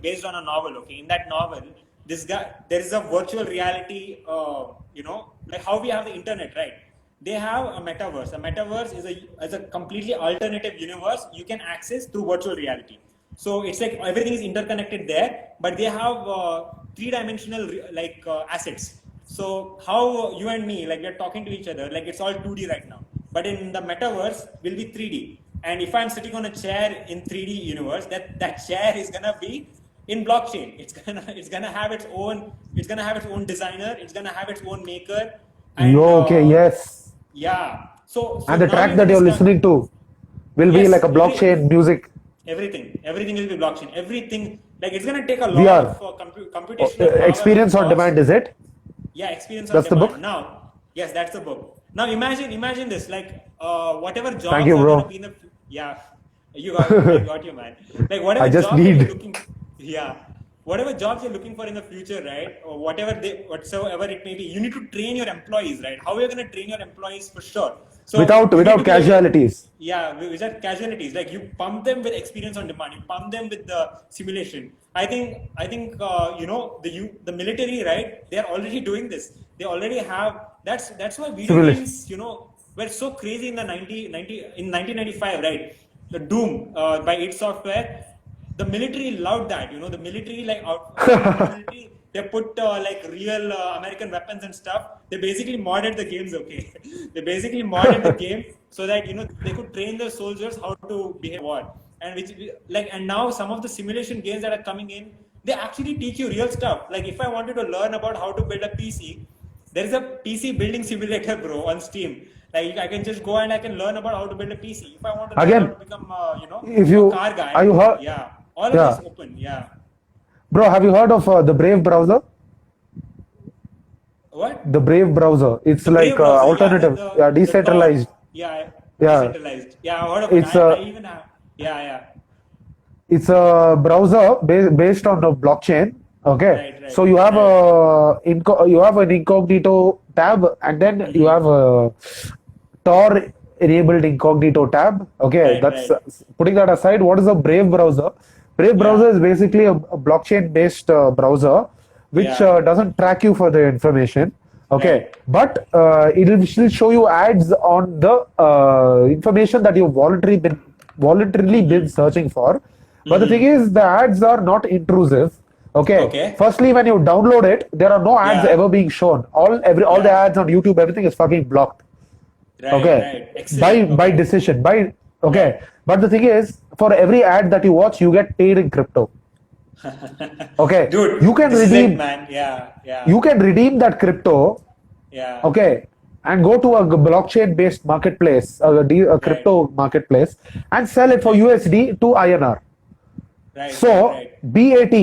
based on a novel. Okay, in that novel, this guy there is a virtual reality. Like how we have the internet, right? They have a metaverse. A metaverse is a completely alternative universe you can access through virtual reality. So it's like everything is interconnected there, but they have three-dimensional assets. So how you and me, like we're talking to each other, like it's all 2D right now. But in the metaverse will be 3D. And if I'm sitting on a chair in 3D universe, that chair is gonna be in blockchain. It's gonna have its own designer. It's gonna have its own maker, yo, and okay, yes. yeah. So And the now track you that can you're start. listening to will be Yes, like a blockchain music everything will be blockchain. Everything, like it's gonna take a lot of VR. computational power and Experience on cost. demand, is it? Yeah, experience on That's the demand. book? Now, yes, that's the book. Now imagine this, like whatever Thank jobs you, are gonna bro. be in the yeah, I got you, man. Like I whatever just jobs that you're need. looking, yeah, whatever jobs you're looking for in the future, right? Or whatsoever it may be, you need to train your employees, right? How are you gonna train your employees for sure? So Without you need to without be able, casualties. yeah, without casualties. Like you pump them with experience on demand. You pump them with the simulation. I think the military, right? They are already doing this. They already have. That's why video Simulation. games were so crazy in the 1995, right? The Doom by id Software. The military loved that. The military, like out in the military, they put like real American weapons and stuff. They basically modded the games. Okay, they basically modded the game so that they could train their soldiers how to behave war. And and now some of the simulation games that are coming in, they actually teach you real stuff. Like if I wanted to learn about how to build a PC, there is a PC building simulator, bro, on Steam. Like I can just go and I can learn about how to build a PC. If I want to learn how to Again, become, if a you car are guy, you heard, yeah, all of this yeah, open, yeah. bro, have you heard of the Brave browser? What? The Brave browser. It's The like Brave browser, yeah, alternative, yeah, the Tor, decentralized. yeah, Yeah, decentralized. Yeah, I heard of it. it's I a even have, yeah, it's a browser based on the blockchain. Okay, right, so right, you have right, you have an incognito tab, and then you have a Tor enabled incognito tab. Okay, right, that's right, putting that aside. What is a Brave browser? Brave browser yeah, is basically a blockchain based browser which yeah, doesn't track you for the information. Okay, right. but it will still show you ads on the information that you've voluntarily been searching for. But the thing is, the ads are not intrusive. Okay. Okay, Firstly, when you download it, there are no ads yeah, ever being shown. All the yeah, ads on YouTube, everything is fucking blocked. Okay. right. By Excellent. by Okay, decision. By right. okay. But the thing is, for every ad that you watch, you get paid in crypto. Okay. Dude, this is it, man. You can redeem that crypto, Yeah, okay, and go to a blockchain based marketplace, a right, crypto marketplace, and sell it for right, USD to INR. So right. BAT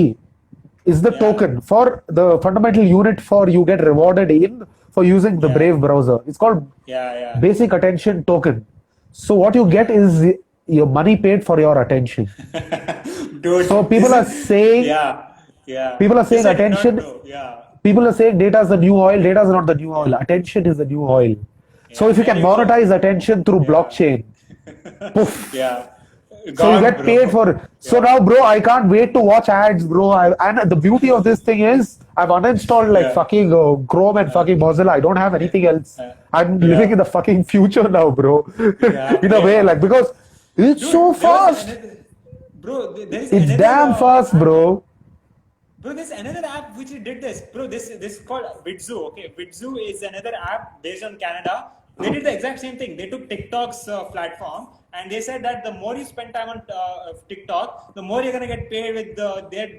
is the Yeah, token for the fundamental unit for you get rewarded in for using the yeah, Brave browser. It's called yeah, basic attention token. So what you get yeah. is your money paid for your attention. So Dude, this is, yeah. people are This saying I did not attention, know. Yeah, people are saying data is the new oil, data is not the new oil, attention is the new oil. So yeah. if you And can monetize attention through yeah. blockchain, poof, Yeah. So you God, get paid bro. for. So Yeah. now, bro, I can't wait to watch ads, bro. And the beauty of this thing is, I've uninstalled like Yeah. fucking Chrome and Uh, fucking Mozilla. I don't have anything else. uh, I'm living in yeah. the fucking future now, bro. Yeah. In a way, like because it's so Dude, there was fast. another. Bro, there is It's another damn fast, app. bro. Bro, there's another app which did this. Bro, this is called Vidzu. Okay, Vidzu is another app based on Canada. They did the exact same thing. They took TikTok's platform and they said that the more you spend time on TikTok, the more you're gonna get paid with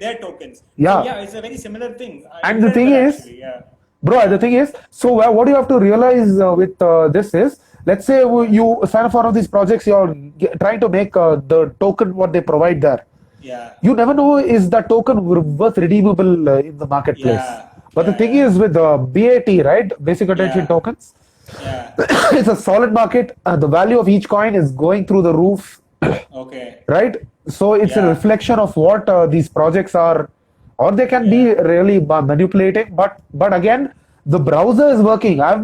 their tokens. So Yeah. yeah, it's a very similar thing. And the thing Incredible is, actually. Yeah. bro, the thing is, so what you have to realize with this is, let's say you sign up for one of these projects, you're trying to make the token what they provide there. Yeah. You never know is that token worth redeemable in the marketplace. Yeah. But the Yeah. thing Yeah. is with BAT, right? Basic attention Yeah. tokens, Yeah. it's a solid market. The value of each coin is going through the roof, Okay. right? So it's a Yeah. reflection of what these projects are, or they can be Yeah. really manipulating. But again, the browser is working. I've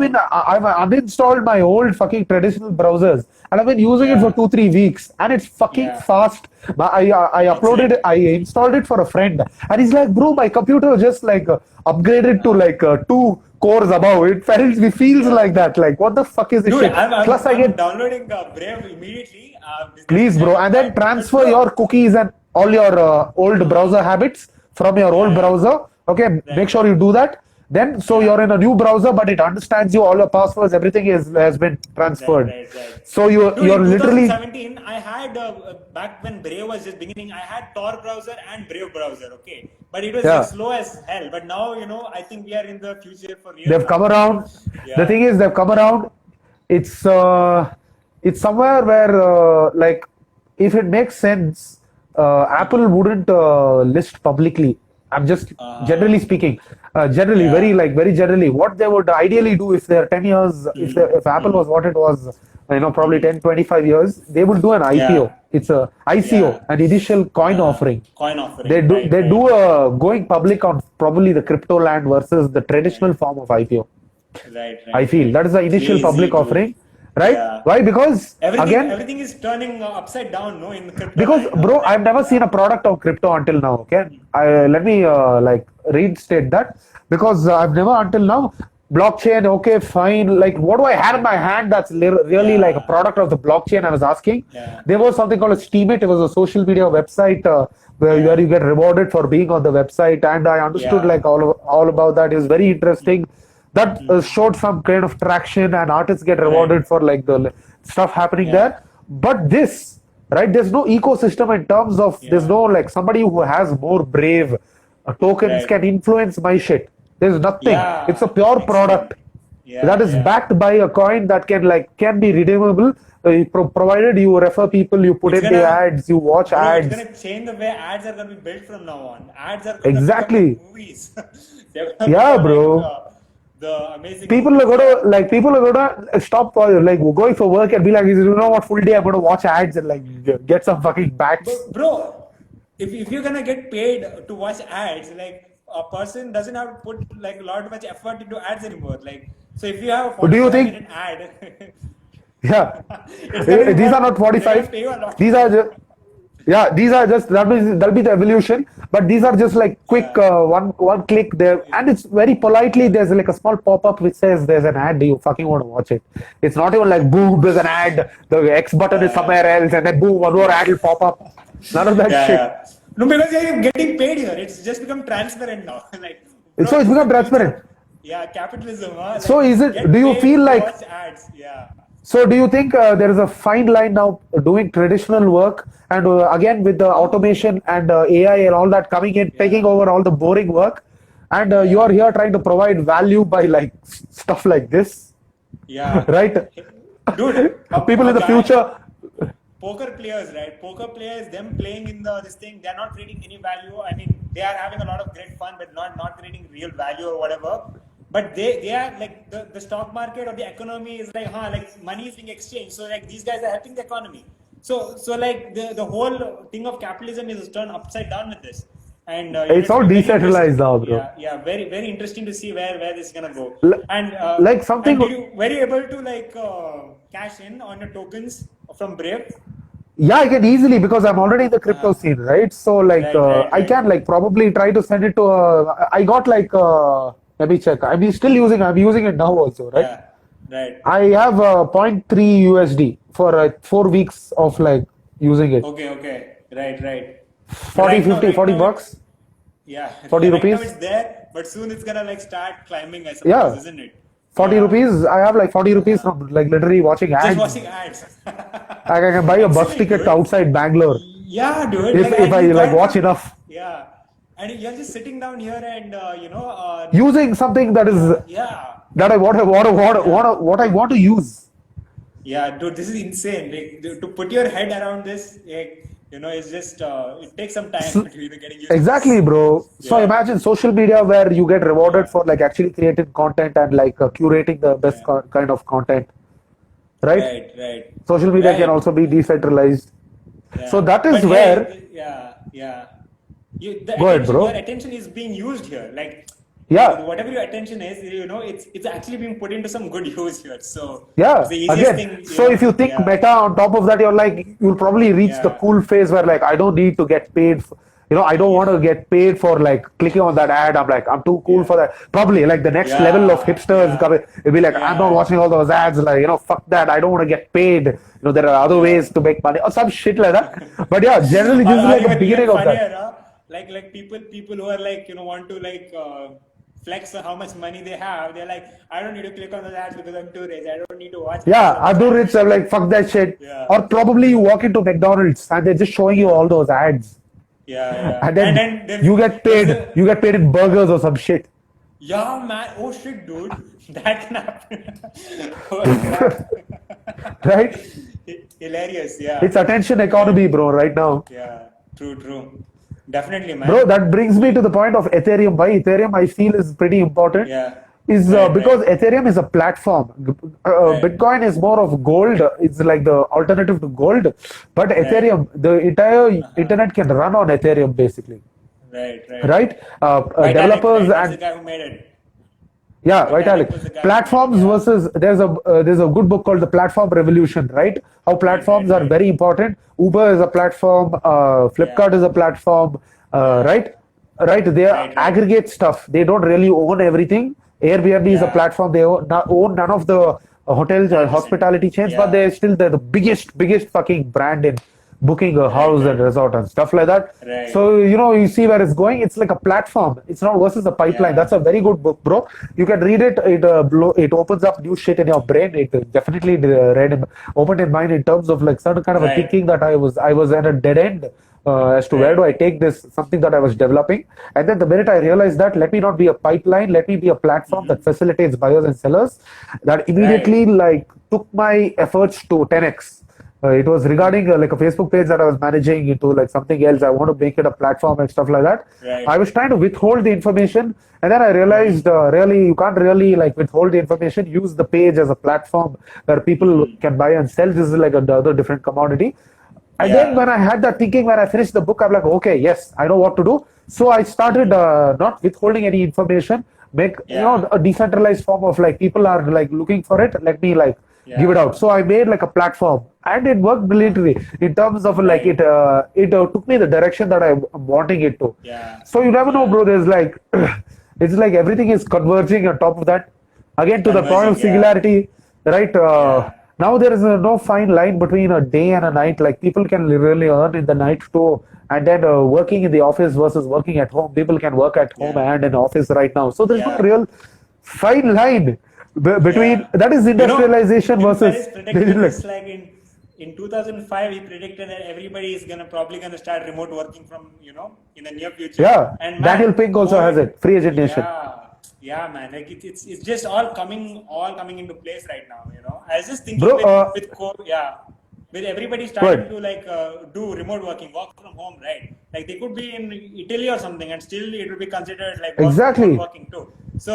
uninstalled my old fucking traditional browsers, and I've been using it for Yeah. 2-3 weeks, and it's fucking Yeah. fast. I uploaded it, Excellent. I installed it for a friend, and he's like, bro, my computer just like upgraded to like 2 cores above. It feels Yeah. like that. Like, what the fuck is this Dude, shit? Plus, I I'm get. downloading Brave immediately. Please, bro, and then But transfer bro, your cookies and all your old browser habits from your old yeah, browser. Okay, make right, sure you do that. Then, so yeah, you're in a new browser, but it understands you. All your passwords, everything has been right, transferred. right, right. So Dude, you're in literally 2017, I had back when Brave was just beginning, I had Tor browser and Brave browser. Okay, but it was like yeah. slow as hell. But now, I think we are in the future for real They've now. come around. The Yeah, thing is, they've come around. It's it's somewhere where like if it makes sense, Apple wouldn't list publicly. I'm just generally speaking, generally yeah. very generally, what they would ideally do if they're 10 years, if Apple was what it was, probably 10-25 years, they would do an Yeah, IPO. It's a ICO, yeah. an initial coin offering. Coin offering. They do Right, they right, do a going public on probably the crypto land versus the traditional form of IPO. right, I right, feel right. that is the initial Crazy, public dude. offering, right? Yeah. Why? Because again, Everything is turning upside down, no, in the crypto because line now. bro, Like, I've never yeah, seen a product of crypto until now. Okay, let me like reinstate that because I've never until now blockchain. Okay, fine. Like, what do I have in my hand that's really like a yeah, product of the blockchain? I was asking. yeah, There was something called a Steemit. It was a social media website where yeah, you get rewarded for being on the website, and I understood yeah. like all about that. It was very interesting. That showed some kind of traction, and artists get Right. rewarded for like the stuff happening Yeah, there. But this, right? There's no ecosystem in terms of there's yeah. no like somebody who has more brave tokens Right. can influence my shit. There's nothing. It's a Yeah. pure Excellent. product that Yeah, is yeah. backed by a coin that can be redeemable, provided you refer people, you put It's in the gonna, ads, you watch bro, it's ads. gonna change the way ads are gonna be built from now on. Ads are gonna become like Exactly. movies. They're gonna Yeah, become like bro. the amazing People are movies. Yeah. gonna stop like going for work and be like, you know what, full day I'm gonna watch ads and like get some fucking bats. Bro, if you're gonna get paid to watch ads, like a person doesn't have to put like a lot much effort into ads anymore. Like, so if you have a Do you 45-minute think? ad, Yeah. it's gonna be These are worth, not they're gonna 45. pay you a lot These are more. just, yeah, these are just, that'll be the evolution. But these are just like quick, Yeah. one click there. And it's very politely, there's like a small pop up which says there's an ad. Do you fucking want to watch it? It's not even like, boom, there's an ad. The X button is somewhere else. And then, boom, one more ad will pop up. None of that Yeah, shit. yeah. No, because you're getting paid here. It's just become transparent now. Like, bro, So it's this is become the transparent. future. Yeah, capitalism. Huh? So Like, is it, get do you paid feel to like, watch ads. Yeah. so do you think there is a fine line now doing traditional work and again with the automation and AI and all that coming in, taking Yeah. over all the boring work, and you are Yeah. here trying to provide value by like stuff like this, Yeah. right? Dude, People a in the guy, future, poker players, right? Poker players, them playing in this thing, they're not creating any value. I mean, they are having a lot of great fun, but not creating real value or whatever. But they are like the stock market or the economy is like, like money is being exchanged. So like these guys are helping the economy. So like the whole thing of capitalism is turned upside down with this. And it's it's all gonna be very decentralized interesting. now, bro. Yeah, very interesting to see where this is gonna go. L- And like something, and were you able to like cash in on your tokens from Brave? Yeah, I can easily because I'm already in the crypto Uh, scene, right? So like right, right, I right. can like probably try to send it to. I got like let me check. I'm using it now also, right? Yeah, right. I have point 0.3 USD for 4 weeks of like using it. Okay, okay. Right, right. But 40, 50, right 40 now it, bucks, yeah, 40 right now it's rupees. there, but soon it's gonna like start climbing, I suppose, Yeah, isn't it? 40 Yeah. rupees. I have like 40 rupees Uh-huh. from like literally watching Just ads. watching ads. Like I can buy a bus Actually, ticket dude. outside Bangalore Yeah, dude. if Like if I you like can't watch even. enough. Yeah, and you're just sitting down here and Using something that is yeah, yeah, that I yeah. what I want to use. Yeah, dude, this is insane. Like, to put your head around this, like, it's just it takes some time S- to getting used to Exactly, this. bro. So Yeah, imagine social media where you get rewarded yeah, for like actually creating content and like curating the best yeah. kind of content, right? Right, right, Social media can right. also be decentralized. So Yeah, that but is hey, where, yeah, yeah. The go ahead, attention, your bro. attention is being used here. Like Yeah, whatever your attention is, it's actually being put into some good use here. So it's yeah. the easiest Again, thing, so if you think Yeah, meta on top of that, you're like, you'll probably reach the yeah, cool phase where like, I don't need to get paid. I don't want to yeah, get paid for like clicking on that ad. I'm like, I'm too cool yeah, for that. Probably like the next level of yeah, hipsters yeah, coming, it'll be like, I'm not yeah, watching all those ads. Like, fuck that. I don't want to get paid. There are other yeah. ways to make money or some shit like that. But yeah, generally, this is Or like a even beginning of that. funnier, huh? Like people who are like want to like flex on how much money they have. They're like, I don't need to click on those ads because I'm too rich. I don't need to watch ads Yeah, on those Abdul ads. Rich, I'm like, fuck that shit. Yeah, Or probably you walk into McDonald's and they're just showing you yeah, all those ads. yeah, yeah. And And then then you get there's paid. a You get paid in burgers or some shit. yeah, man. Oh shit, dude, that can happen. Oh crap. Right? Hilarious. Yeah, It's attention right. economy, bro, right now. Yeah, true, true. Definitely, Bro, man. that brings me to the point of Ethereum. Why Ethereum I feel is pretty important Yeah, is right, because right, Ethereum is a platform. right, Bitcoin is more of gold. It's like the alternative to gold. But right. Ethereum, the entire Uh-huh. internet can run on Ethereum basically. Right, right. Right? Vitalik, Developers right? That's the and guy who made it. yeah, Vitalik Vitalik. was the guy who made it. Platforms Yeah. versus there's a good book called The Platform Revolution, right? How Right, right, platforms are right. very important. Uber is a platform, Yeah, Flipkart is a platform, yeah. right? Right? They Right, right. aggregate stuff. They don't really own everything. Airbnb is a Yeah. platform. They own none of the hotels or 100%. hospitality chains, but Yeah. they're still the biggest fucking brand in booking a Right, house and right. resort and stuff like that. Right. So you see where it's going. It's like a platform. It's not versus a pipeline. Yeah. That's a very good book, bro. You can read it. It opens up new shit in your brain. It definitely opened in mind in terms of like certain kind of a Right. thinking that I was at a dead end. As to where do Right. I take this something that I was developing, and then the minute I realized that let me not be a pipeline, let me be a platform Mm-hmm. that facilitates buyers and sellers, that immediately Right. like took my efforts to 10x. It was regarding like a Facebook page that I was managing into like something else. I want to make it a platform and stuff like that. I Right. was trying to withhold the information, and then I realized Mm-hmm. really you can't really like withhold the information. Use the page as a platform where people Mm-hmm. can buy and sell. This is like another different commodity. And then Yeah. when I had that thinking, when I finished the book, I'm like, okay, yes, I know what to do. So I started Mm-hmm. not withholding any information, make Yeah. a decentralized form of like people are like looking for it. Let me like give it Yeah. out. So I made like a platform, and it worked brilliantly in terms of like Right. it took me the direction that I'm wanting it to. Yeah. So you never know, Yeah. bro. There's like it's like everything is converging on top of that. Again, to the point of Converging. Yeah. singularity, right? Yeah. Now there is no fine line between a day and a night. Like people can really earn in the night too, and then working in the office versus working at home. People can work at home Yeah. and in office right now. So there's no Yeah. real fine line between Yeah. that is industrialization Tim versus Ferriss predicted digital. this like in 2005. He predicted that everybody is probably gonna start remote working from in the near future. Yeah, And Daniel man, Pink also has COVID, it. Free Agent Nation. yeah, yeah, man. Like it's just all coming into place right now. I was just thinking Bro, with COVID, yeah. With everybody starting good. to like do remote working, work from home, right? Like they could be in Italy or something, and still it would be considered like work from home Exactly. working too. So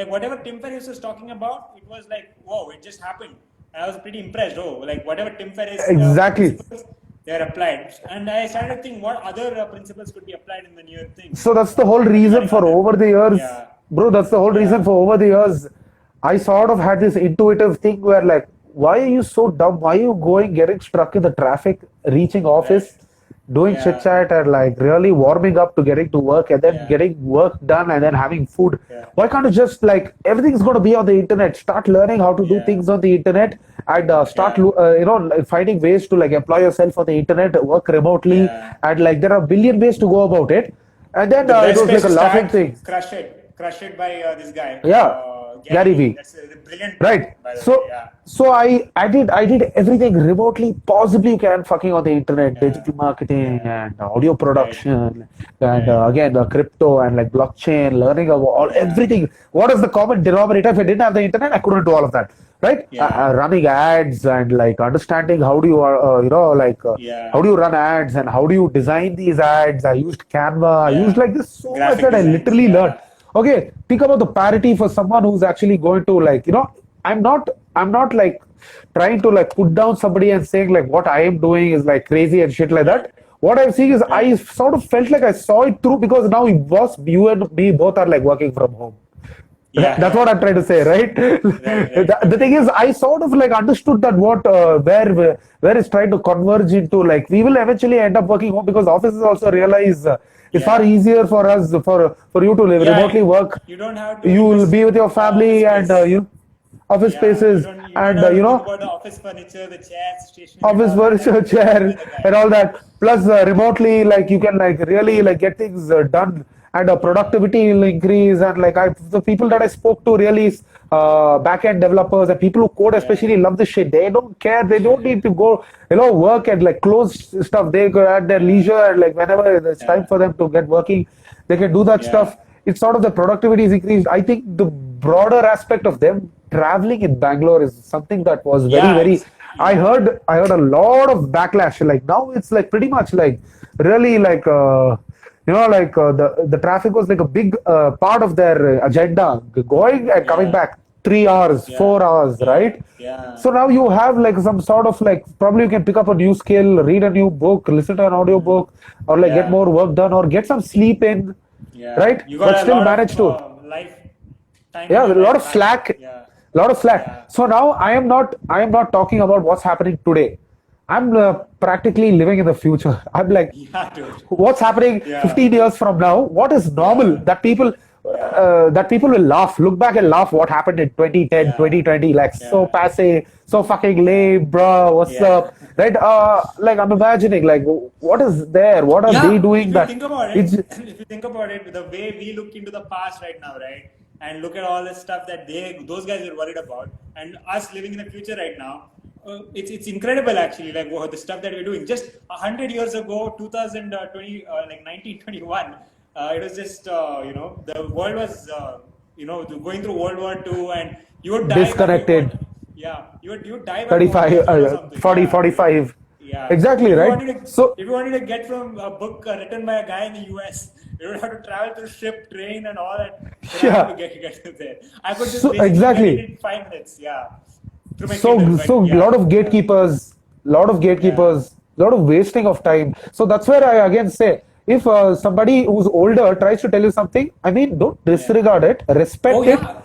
like whatever Tim Ferriss was talking about, it was like whoa, it just happened. I was pretty impressed. Oh, like whatever Tim Ferriss Exactly. principles they are applied, and I started thinking what other principles could be applied in the newer things So that's the whole reason regarding for other. over the years, Yeah, bro. That's the whole reason yeah, for over the years. I sort of had this intuitive thing where like, why are you so dumb? Why are you getting stuck in the traffic, reaching Right. office, doing chit Yeah. chat, and like really warming up to getting to work, and then Yeah. getting work done, and then having food? Yeah. Why can't you just like everything's going to be on the internet? Start learning how to do Yeah. things on the internet, and start Yeah. like, finding ways to like employ yourself on the internet, work remotely, Yeah. and like there are a billion ways to go about it. And then The it best was place like a to laughing start, thing. Crush it by this guy, Yeah, Gary Gary Vee. Vee. That's a brilliant book, Right. by the way. So Yeah. so I did everything remotely possibly you can fucking on the internet, Yeah. digital marketing Yeah. and audio Right. production and Right. again the crypto and like blockchain, learning of all Yeah. everything. What is the common denominator? If I didn't have the internet, I couldn't do all of that. Right? Yeah. Running ads and like understanding how do you how Yeah. do you run ads and how do you design these ads? I used Canva. I used Yeah. like this so much Graphic that I designs. literally learned. Yeah. Okay, think about the parity for someone who's actually going to like, I'm not like trying to like put down somebody and saying like what I am doing is like crazy and shit like Right. that. What I'm seeing is I Right. sort of felt like I saw it through because now you and me both are like working from home. Yeah. That's what Yeah. I'm trying to say, right? Right. Right. The thing is, I sort of like understood that what where it's trying to converge into like we will eventually end up working home because offices also realize it's far Yeah. easier for us for you to live Yeah. remotely work. You don't have to You will invest be with your in office family and space. office Yeah. spaces You don't and have to think about the office furniture, the chairs, stationery, and office all that. furniture, Everything is done by chair, the guy. and all that. Plus, remotely, like you can like really like get things done, and Yeah. productivity will increase. And like the people that I spoke to really back-end developers and people who code Yeah. especially love this shit. They don't care. They don't need to go, work and like close stuff. They go at their Yeah. leisure and like whenever it's time Yeah. for them to get working, they can do that Yeah. stuff. It's sort of the productivity is increased. I think the broader aspect of them traveling in Bangalore is something that was very, Yeah. very. Yeah. I heard a lot of backlash. Like now it's like pretty much like really like the traffic was like a big part of their agenda, going and coming Yeah. back 3 hours, Yeah. 4 hours, Yeah. right? Yeah. So now you have like some sort of like probably you can pick up a new skill, read a new book, listen to an audio book, or like get Yeah. more work done, or get some sleep in, Yeah. right? You But got a still lot manage of to. life time in Yeah, a your lot life of back. slack, Yeah. a lot of slack. Yeah. So now I am not talking about what's happening today. I'm practically living in the future. I'm like, Yeah, dude. what's happening Yeah. 15 years from now? What is normal Yeah. Yeah. that people will laugh, look back and laugh what happened in 2010, Yeah. 2020, like so Yeah. passe, so fucking lame, bro. What's Yeah. up? Right? Like I'm imagining, like what is there? What are they Yeah, doing if you that? think about it, It's if you think about it, the way we look into the past right now, right, and look at all the stuff that those guys were worried about, and us living in the future right now, it's incredible actually. Like the stuff that we're doing. Just 100 years ago, 2020, like 1921, it was just the world was going through World War II, and you would die by disconnected. what? Yeah, you would die by 35, 40 or something. 40, Yeah. 45. Yeah. Exactly, right? So If you wanted to get from a book written by a guy in the US, you would have to travel through ship, train, and all that crap to yeah, get to there. I could just so basically get it exactly. in 5 minutes. Yeah, through my So Kindle. so But yeah, lot of yeah, gatekeepers, yeah, lot of wasting of time. So that's where I again say, if somebody who's older tries to tell you something, I mean, don't yeah. disregard it, Oh respect it, yeah,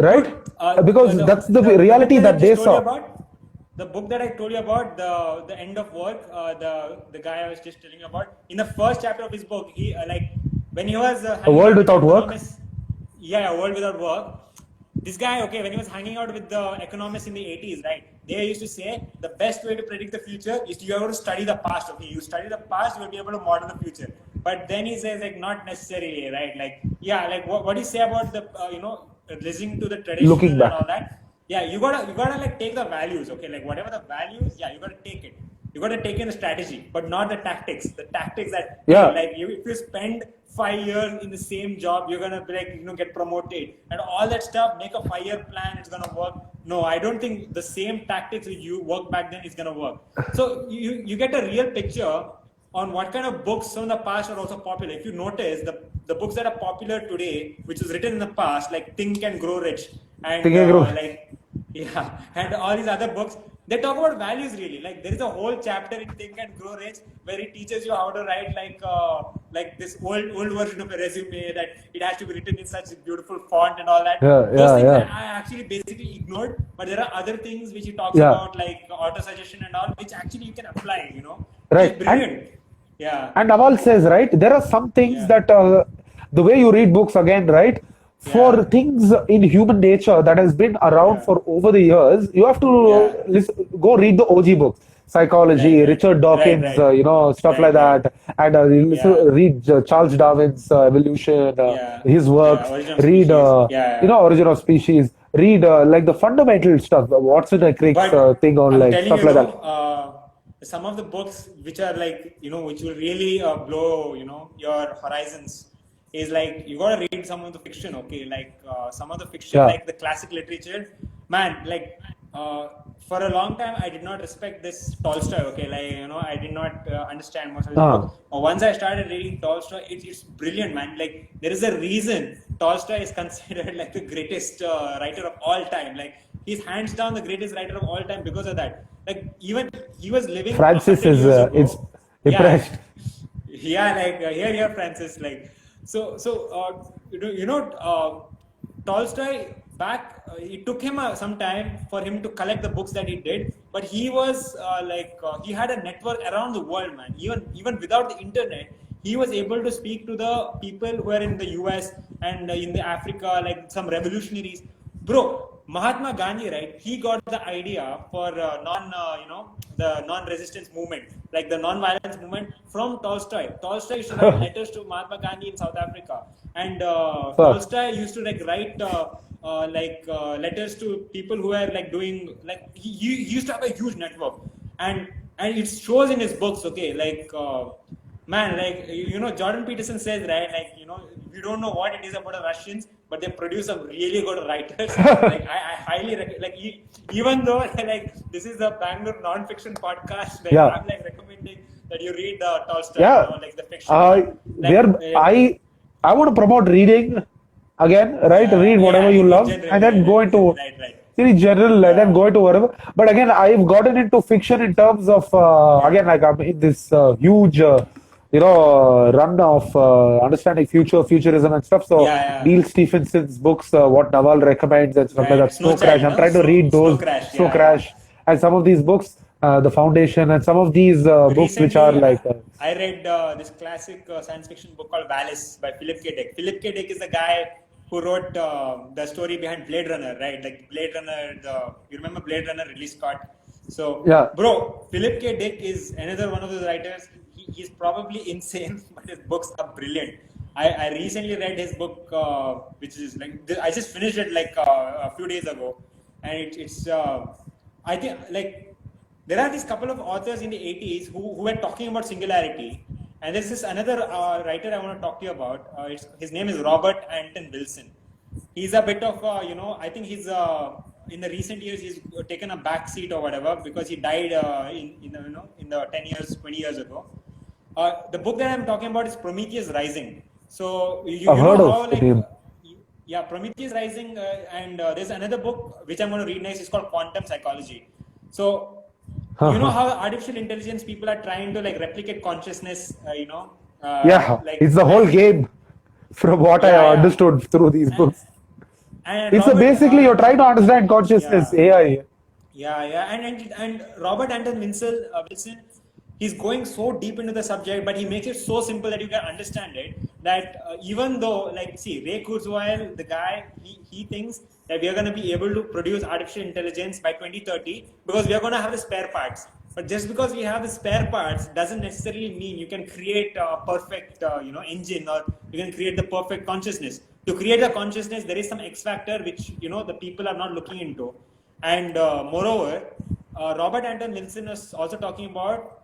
right? dude. Because that's the The book reality that I that they just told you saw. about, the book that I told you about, the end of work, the guy I was just telling you about. In the first chapter of his book, he like when he was A hanging world out with the without work. economists. Yeah, a world without work. This guy, okay, when he was hanging out with the economists in the 80s, right? They used to say the best way to predict the future is you have to study the past. Okay, you study the past, you will be able to model the future. But then he says like not necessarily, right? Like yeah, like what do you say about the listening to the Looking traditional and back, all that? Yeah, you gotta like take the values, okay? Like whatever the values, yeah, you gotta take it. You gotta take in the strategy, but not the tactics. The tactics that hey, yeah. like if you spend 5 years in the same job, you're gonna be like get promoted and all that stuff. Make a 5 year plan, it's gonna work. No, I don't think the same tactics that you work back then is gonna work. So you get a real picture on what kind of books from the past are also popular. If you notice the books that are popular today, which was written in the past, like Think and Grow Rich and Thinking, like yeah, and all these other books, they talk about values really. Like there is a whole chapter in Think and Grow Rich where it teaches you how to write like this old version of a resume, that it has to be written in such a beautiful font and all that. Yeah, Those yeah, things yeah. I actually basically ignored, but there are other things which he talks Yeah. about, like auto suggestion and all, which actually you can apply. Right. It's brilliant. Yeah. And Naval says, right, there are some things Yeah. that the way you read books again, right, for Yeah. things in human nature that has been around Yeah. for over the years, you have to Yeah. go read the OG books, psychology, Right. Richard Dawkins, stuff Right. like that, and Yeah. read Charles Darwin's Evolution, Yeah. his works, Origin of read, Species. Yeah. Origin of Species, read like the fundamental stuff, Watson and Crick's But thing on I'm like telling stuff you, like that. some of the books which are like, which will really blow, your horizons, is like you gotta read some of the fiction, okay? Like some of the fiction, Yeah. like the classic literature, man. Like for a long time, I did not respect this Tolstoy, okay? Like I did not understand most of his books. Once I started reading Tolstoy, it's brilliant, man. Like there is a reason Tolstoy is considered like the greatest writer of all time. Like he's hands down the greatest writer of all time because of that. Like even he was living. Francis 100 is years ago. it's impressed. Yeah, like here, Francis. Like so. Tolstoy back. It took him some time for him to collect the books that he did, but he was he had a network around the world, man. Even without the internet, he was able to speak to the people who are in the US and in the Africa, like some revolutionaries. Bro, Mahatma Gandhi, right? He got the idea for the non-resistance movement, like the non-violence movement, from Tolstoy. Tolstoy used to write letters to Mahatma Gandhi in South Africa, and Tolstoy used to write letters to people who were like doing like he used to have a huge network, and it shows in his books. Okay, man, Jordan Peterson says, right, like we don't know what it is about the Russians, but they produce some really good writers. Like I highly recommend. Even though like this is the Bangalore non-fiction podcast, like I'm like recommending that you read Tolstoy, like the fiction. I want to promote reading again, right? Read whatever you love, and then go into in general, and then go into whatever. But again, I've gotten into fiction in terms of again, like I'm in this huge. Run of understanding futurism and stuff. So Neil Stephenson's books, what Naval recommends and stuff like that. Snow Crash. I'm trying to read those. Snow Crash. And some of these books, The Foundation, and some of these books which are like. I read this classic science fiction book called Valis by Philip K. Dick. Philip K. Dick is the guy who wrote the story behind Blade Runner, right? Like Blade Runner, you remember Blade Runner, Ridley Scott? So, bro, Philip K. Dick is another one of those writers. He's probably insane, but his books are brilliant. I recently read his book, which is like I just finished it like a few days ago, and it's I think like there are these couple of authors in the 80s who were talking about singularity, and this is another writer I want to talk to you about. His name is Robert Anton Wilson. He's a bit of I think he's in the recent years he's taken a back seat or whatever because he died in the 10 years 20 years ago. The book that I'm talking about is Prometheus Rising. So you know how like Prometheus Rising, and there's another book which I'm going to read next. It's called Quantum Psychology. So you know how artificial intelligence people are trying to like replicate consciousness. It's the whole game, from what I understood through these books. And it's basically you're trying to understand consciousness, AI. And Robert Anton Wilson, he's going so deep into the subject, but he makes it so simple that you can understand it. That even though, like, see, Ray Kurzweil, the guy, he thinks that we are going to be able to produce artificial intelligence by 2030 because we are going to have the spare parts. But just because we have the spare parts doesn't necessarily mean you can create a perfect, engine, or you can create the perfect consciousness. To create a consciousness, there is some X factor which the people are not looking into, and moreover, Robert Anton Wilson is also talking about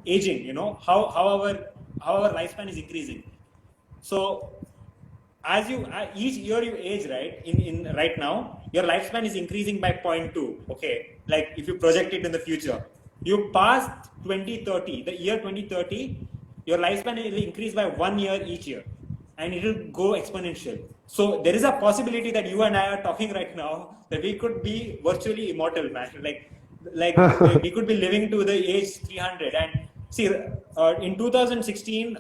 aging. How our lifespan is increasing. So as each year you age, right? In right now, your lifespan is increasing by 0.2. Okay, like if you project it in the future, you pass 2030, the year 2030, your lifespan will increase by 1 year each year, and it will go exponential. So there is a possibility that you and I are talking right now that we could be virtually immortal, man. Like like we could be living to the age 300. And see, in 2016,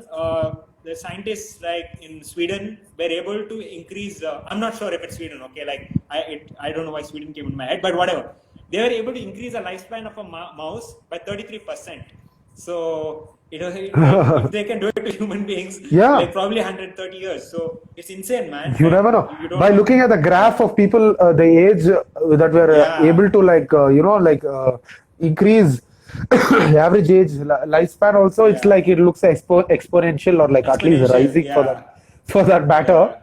the scientists like in Sweden were able to increase. I'm not sure if it's Sweden. Okay, like I don't know why Sweden came in my head, but whatever. They were able to increase the lifespan of a mouse by 33%. So if they can do it to human beings, Yeah. like probably 130 years. So it's insane, man. You Like, never know. you don't By know. looking at the graph of people, the age that were Yeah. able to increase average age lifespan also, it's Yeah. like it looks exponential or like at least Exponential, rising yeah. for that matter. Yeah.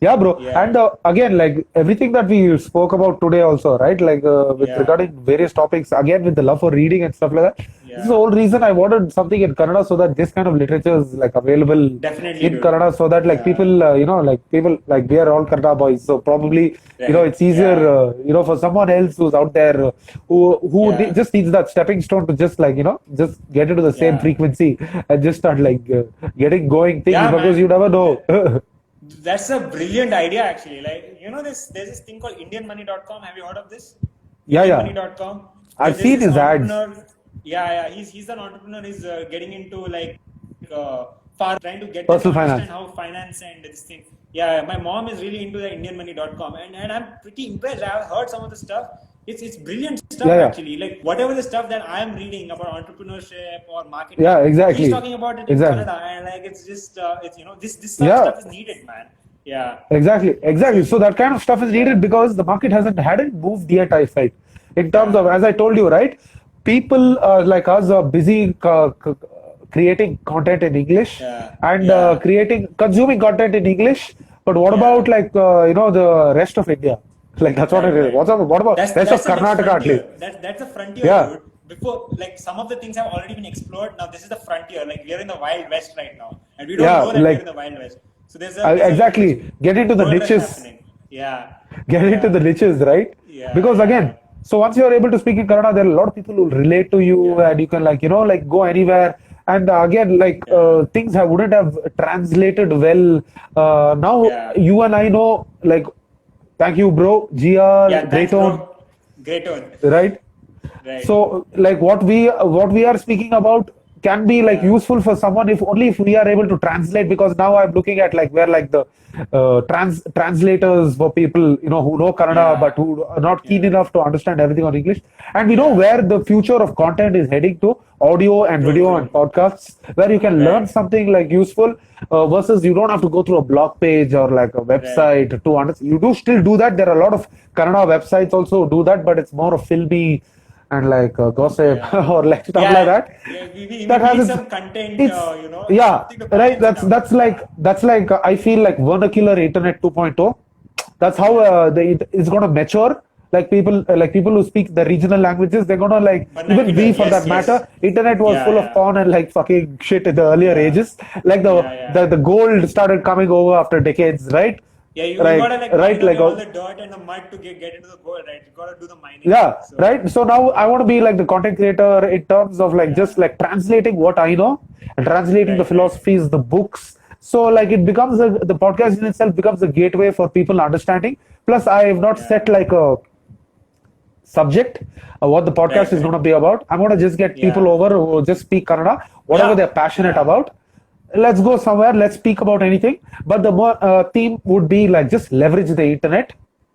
Yeah, bro. Yeah. And again, like everything that we spoke about today, also, right? Like with Yeah. regarding various topics, again with the love for reading and stuff like that. This is the Yeah. whole reason I wanted something in Kannada so that this kind of literature is like available Definitely, in dude. Kannada, so that like Yeah. people, people like we are all Kannada boys, so probably Right. it's easier, Yeah. for someone else who's out there who Yeah. just needs that stepping stone to just just get into the same Yeah. frequency and just start getting going things Yeah, because man. you never know. That's a brilliant idea, actually. Like, there's this thing called IndianMoney.com. Have you heard of this? Yeah. IndianMoney.com. I've There's seen this his ads. entrepreneur- Yeah. He's an entrepreneur. He's getting into like trying to get Personal them to finance. understand how finance and this thing. Yeah, my mom is really into the IndianMoney.com, and I'm pretty impressed. I've heard some of the stuff. It's brilliant stuff, Yeah. actually. Like whatever the stuff that I am reading about entrepreneurship or marketing. Yeah, exactly. He's talking about it in Exactly. Canada, and like it's just it's this Yeah. stuff is needed, man. Yeah. Exactly. So that kind of stuff is needed because the market hadn't moved yet, I felt. In terms of, as I told you, right? People like us are busy creating content in English Yeah. and Yeah. consuming content in English. But what Yeah. about the rest of India? Like that's what Right, it is. right. What about That's rest of the next Karnataka at frontier. least? That's the frontier, Yeah. dude. Before, like some of the things have already been explored. Now this is the frontier. Like we are in the Wild West right now, and we don't Yeah, know that like- we're in the Wild West. So there's Exactly. Get into the world that's niches. happening. Yeah. Get into the niches, right? Yeah, Because yeah. again, so once you're able to speak in Kannada, there are a lot of people who relate to you, Yeah. and you can go anywhere. And again, things wouldn't have translated well. Now Yeah. you and I know, like, thank you, bro. GR, Yeah. great Thanks, tone, bro. Great tone. right? Right. So, like what we are speaking about can be like Yeah. useful for someone if only if we are able to translate. Because now I'm looking at like we're like the translators for people who know Kannada Yeah. but who are not keen Yeah. enough to understand everything on English. And we know Yeah. where the future of content is heading to: audio and True, video true. and podcasts, where you can Right. learn something like useful versus you don't have to go through a blog page or like a website to understand. You do still do that. There are a lot of Kannada websites also who do that, but it's more of filmy and like gossip Yeah. or like stuff like that. Yeah, we That has need its- some content, it's yeah, something to right. balance it out. That's like I feel like vernacular internet 2.0. That's how it's gonna mature. Like people who speak the regional languages, they're gonna like even Vernacular, we for yes, that yes. matter. Internet was Yeah, full of yeah. porn and like fucking shit in the earlier Yeah. ages. Like Yeah. the gold started coming over after decades, right? Yeah, you Right, gotta like right, mine like all all- the dirt and the mud to get into the gold, right? You gotta do the mining. Yeah, So, right. So now I want to be like the content creator in terms of like Yeah. just like translating what I know and translating the Right, philosophies, the books. So like it becomes the podcast in itself becomes a gateway for people understanding. Plus, I have not Yeah. set like a subject what the podcast Right, is going to be about. I'm going to just get Yeah. people over who just speak Kannada, whatever Yeah. they're passionate Yeah. about. Let's go somewhere. Let's speak about anything. But the more theme would be like just leverage the internet.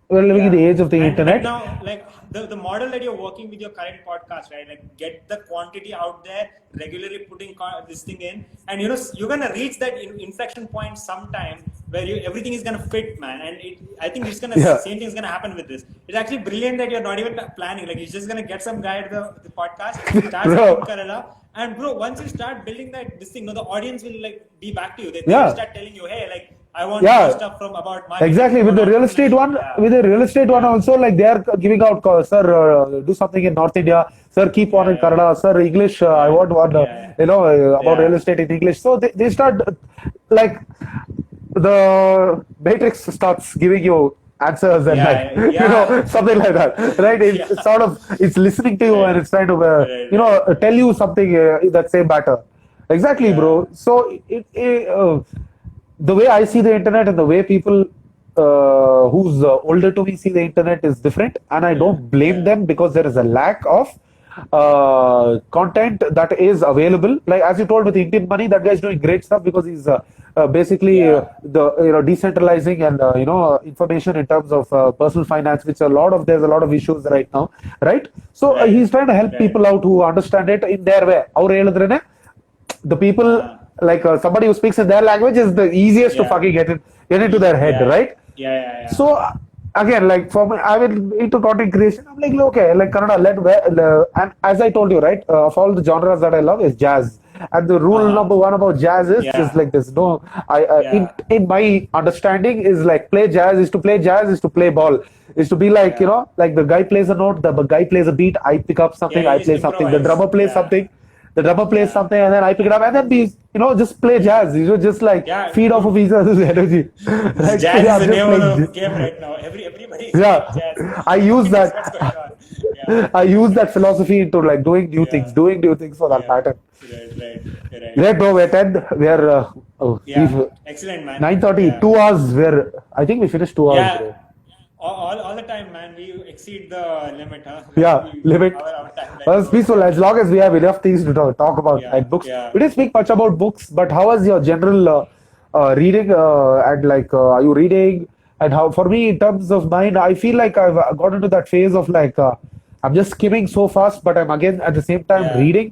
We're living in the age of the And internet. now, like the model that you're working with your current podcast, right? Like get the quantity out there, regularly putting this thing in, and you're gonna reach that inflection point sometime where everything is gonna fit, man. And I think it's gonna Yeah. same thing is gonna happen with this. It's actually brilliant that you're not even planning. Like you're just gonna get some guy at the podcast, start Bro. speaking Kannada, and bro, once you start building this thing, the audience will like be back to you. They Yeah. will start telling you, hey, like I want Yeah. more stuff from about marketing. Exactly. With the real estate one, also, like they are giving out, sir, do something in North India. Sir, keep on in Yeah. Kannada. Sir, English, I want one, about Yeah. real estate in English. So they start, like, the Matrix starts giving you answers and Yeah. something like that, right? It's Yeah. sort of, it's listening to you and it's trying to, tell you something in that same matter. Exactly, Yeah. bro. So the way I see the internet and the way people who's older to me see the internet is different, and I don't blame Yeah. them because there is a lack of content that is available. Like as you told with Indian Money, that guy is doing great stuff because he's basically Yeah. the decentralizing and information in terms of personal finance, which there's a lot of issues right now, right? So Right. he's trying to help Right. people out who understand it in their way. ಅವ್ರು ಹೇಳಿದ್ರೇನೆ the people Uh, like somebody who speaks in their language is the easiest to yeah. fucking get into their head, Yeah. right? Yeah. Yeah. Yeah. So again, like for me, I will into content creation. I'm like, okay, like Kannada, and as I told you, right, of all the genres that I love is jazz. And the rule Uh-huh. number one about jazz is Yeah. just like this. No, Yeah. in my understanding is like to play jazz is to play ball, is to be like Yeah. like the guy plays a note, the guy plays a beat, I pick up something, Yeah. I You play just something, the improvise. drummer plays Yeah. something. The drummer plays Yeah. something and then I pick it up and then we just play jazz. Just like Yeah. feed off of each other's energy. Right? Jazz Yeah, is the just name of like the game right now. Everybody is yeah, playing jazz. I use Nobody knows what's that. going on. Yeah. I use that philosophy into like doing new Yeah. things for that Yeah. matter. Right. Great, bro. We're 10. We're Yeah. Excellent, man. 9:30. Yeah. 2 hours. I think we finished 2 hours, Yeah. bro. All the time, man. We exceed the limit, huh? Yeah, limit. Our timeline Well, it's goes. peaceful as long as we have enough things to talk about, Yeah, like books. yeah. We didn't speak much about books, but how was your general reading? And like, are you reading? And how, for me, in terms of mine, I feel like I've got into that phase of like, I'm just skimming so fast, but I'm again at the same time Yeah. reading.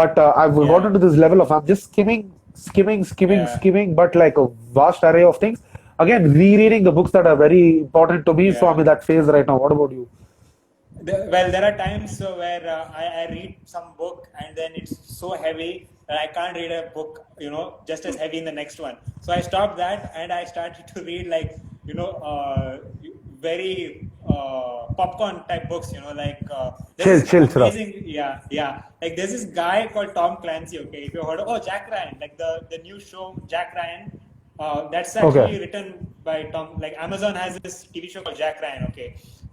But I've Yeah. got into this level of I'm just Yeah. skimming, but like a vast array of things. Again, rereading the books that are very important to me. So Yeah. I'm in that phase right now. What about you? Well, there are times where I read some book and then it's so heavy that I can't read a book, just as heavy in the next one. So I stopped that and I started to read like, very popcorn type books, like there's this Chill stuff. amazing, yeah. Like there's this guy called Tom Clancy, okay? If you heard of, Jack Ryan, like the new show Jack Ryan. That's actually Okay. written by Tom. Like Amazon has this TV show called Jack Ryan. Okay,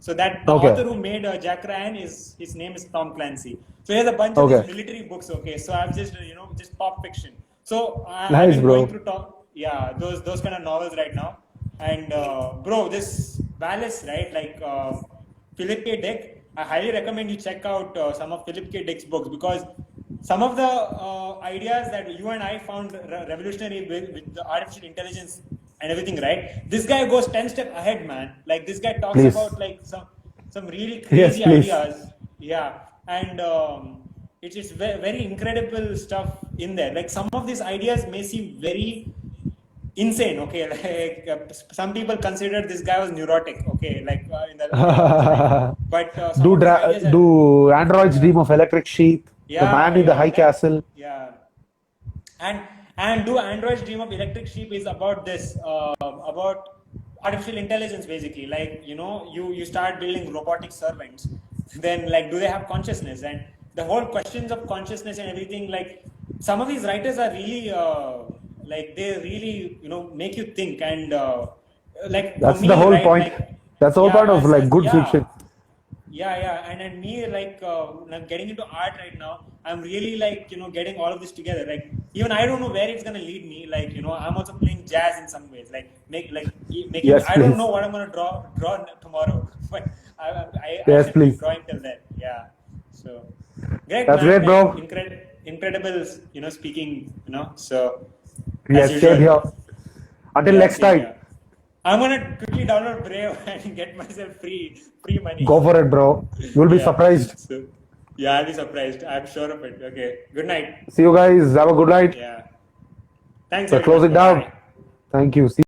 so that the Okay. author who made Jack Ryan his name is Tom Clancy. So he has a bunch of Okay. these military books. Okay, so I've just just pop fiction. So I've Nice, been bro. going through those kind of novels right now. And bro, this Valis, right? Like Philip K. Dick. I highly recommend you check out some of Philip K. Dick's books because some of the ideas that you and I found revolutionary with the artificial intelligence and everything, right? This guy goes 10 steps ahead, man. Like this guy talks Please. about like some really Yes, crazy please. ideas. Yeah, and it's very incredible stuff in there. Like some of these ideas may seem very insane, okay? Like some people consider this guy was neurotic, okay? Like in the but some do of these ideas are- do androids dream of electric sheep? The Yeah, man in the yeah, high and- castle. Yeah, and do androids dream of electric sheep is about this about artificial intelligence basically. Like you start building robotic servants, then like do they have consciousness and the whole questions of consciousness and everything. Like some of these writers are really like they really make you think and like for That's me, the whole right, point. like, That's the whole point of like good yeah. fiction. And me like getting into art right now, I'm really like getting all of this together. Like even I don't know where it's gonna lead me. Like I'm also playing jazz in some ways. Like making. Yes, I don't please. know what I'm gonna draw tomorrow, but I Yes, should please. be drawing till then. Yeah. So great. That's man. great, bro. Like, incredible. Speaking. So Yes, as same usual. here. Until Yeah, next same time. here. I'm gonna quickly download Brave and get myself free money. Go for it, bro. You'll be Yeah. surprised. So, yeah, I'll be surprised. I'm sure of it. Okay. Good night. See you guys. Have a good night. Yeah. Thanks. We're everyone. closing down. Bye. Thank you. See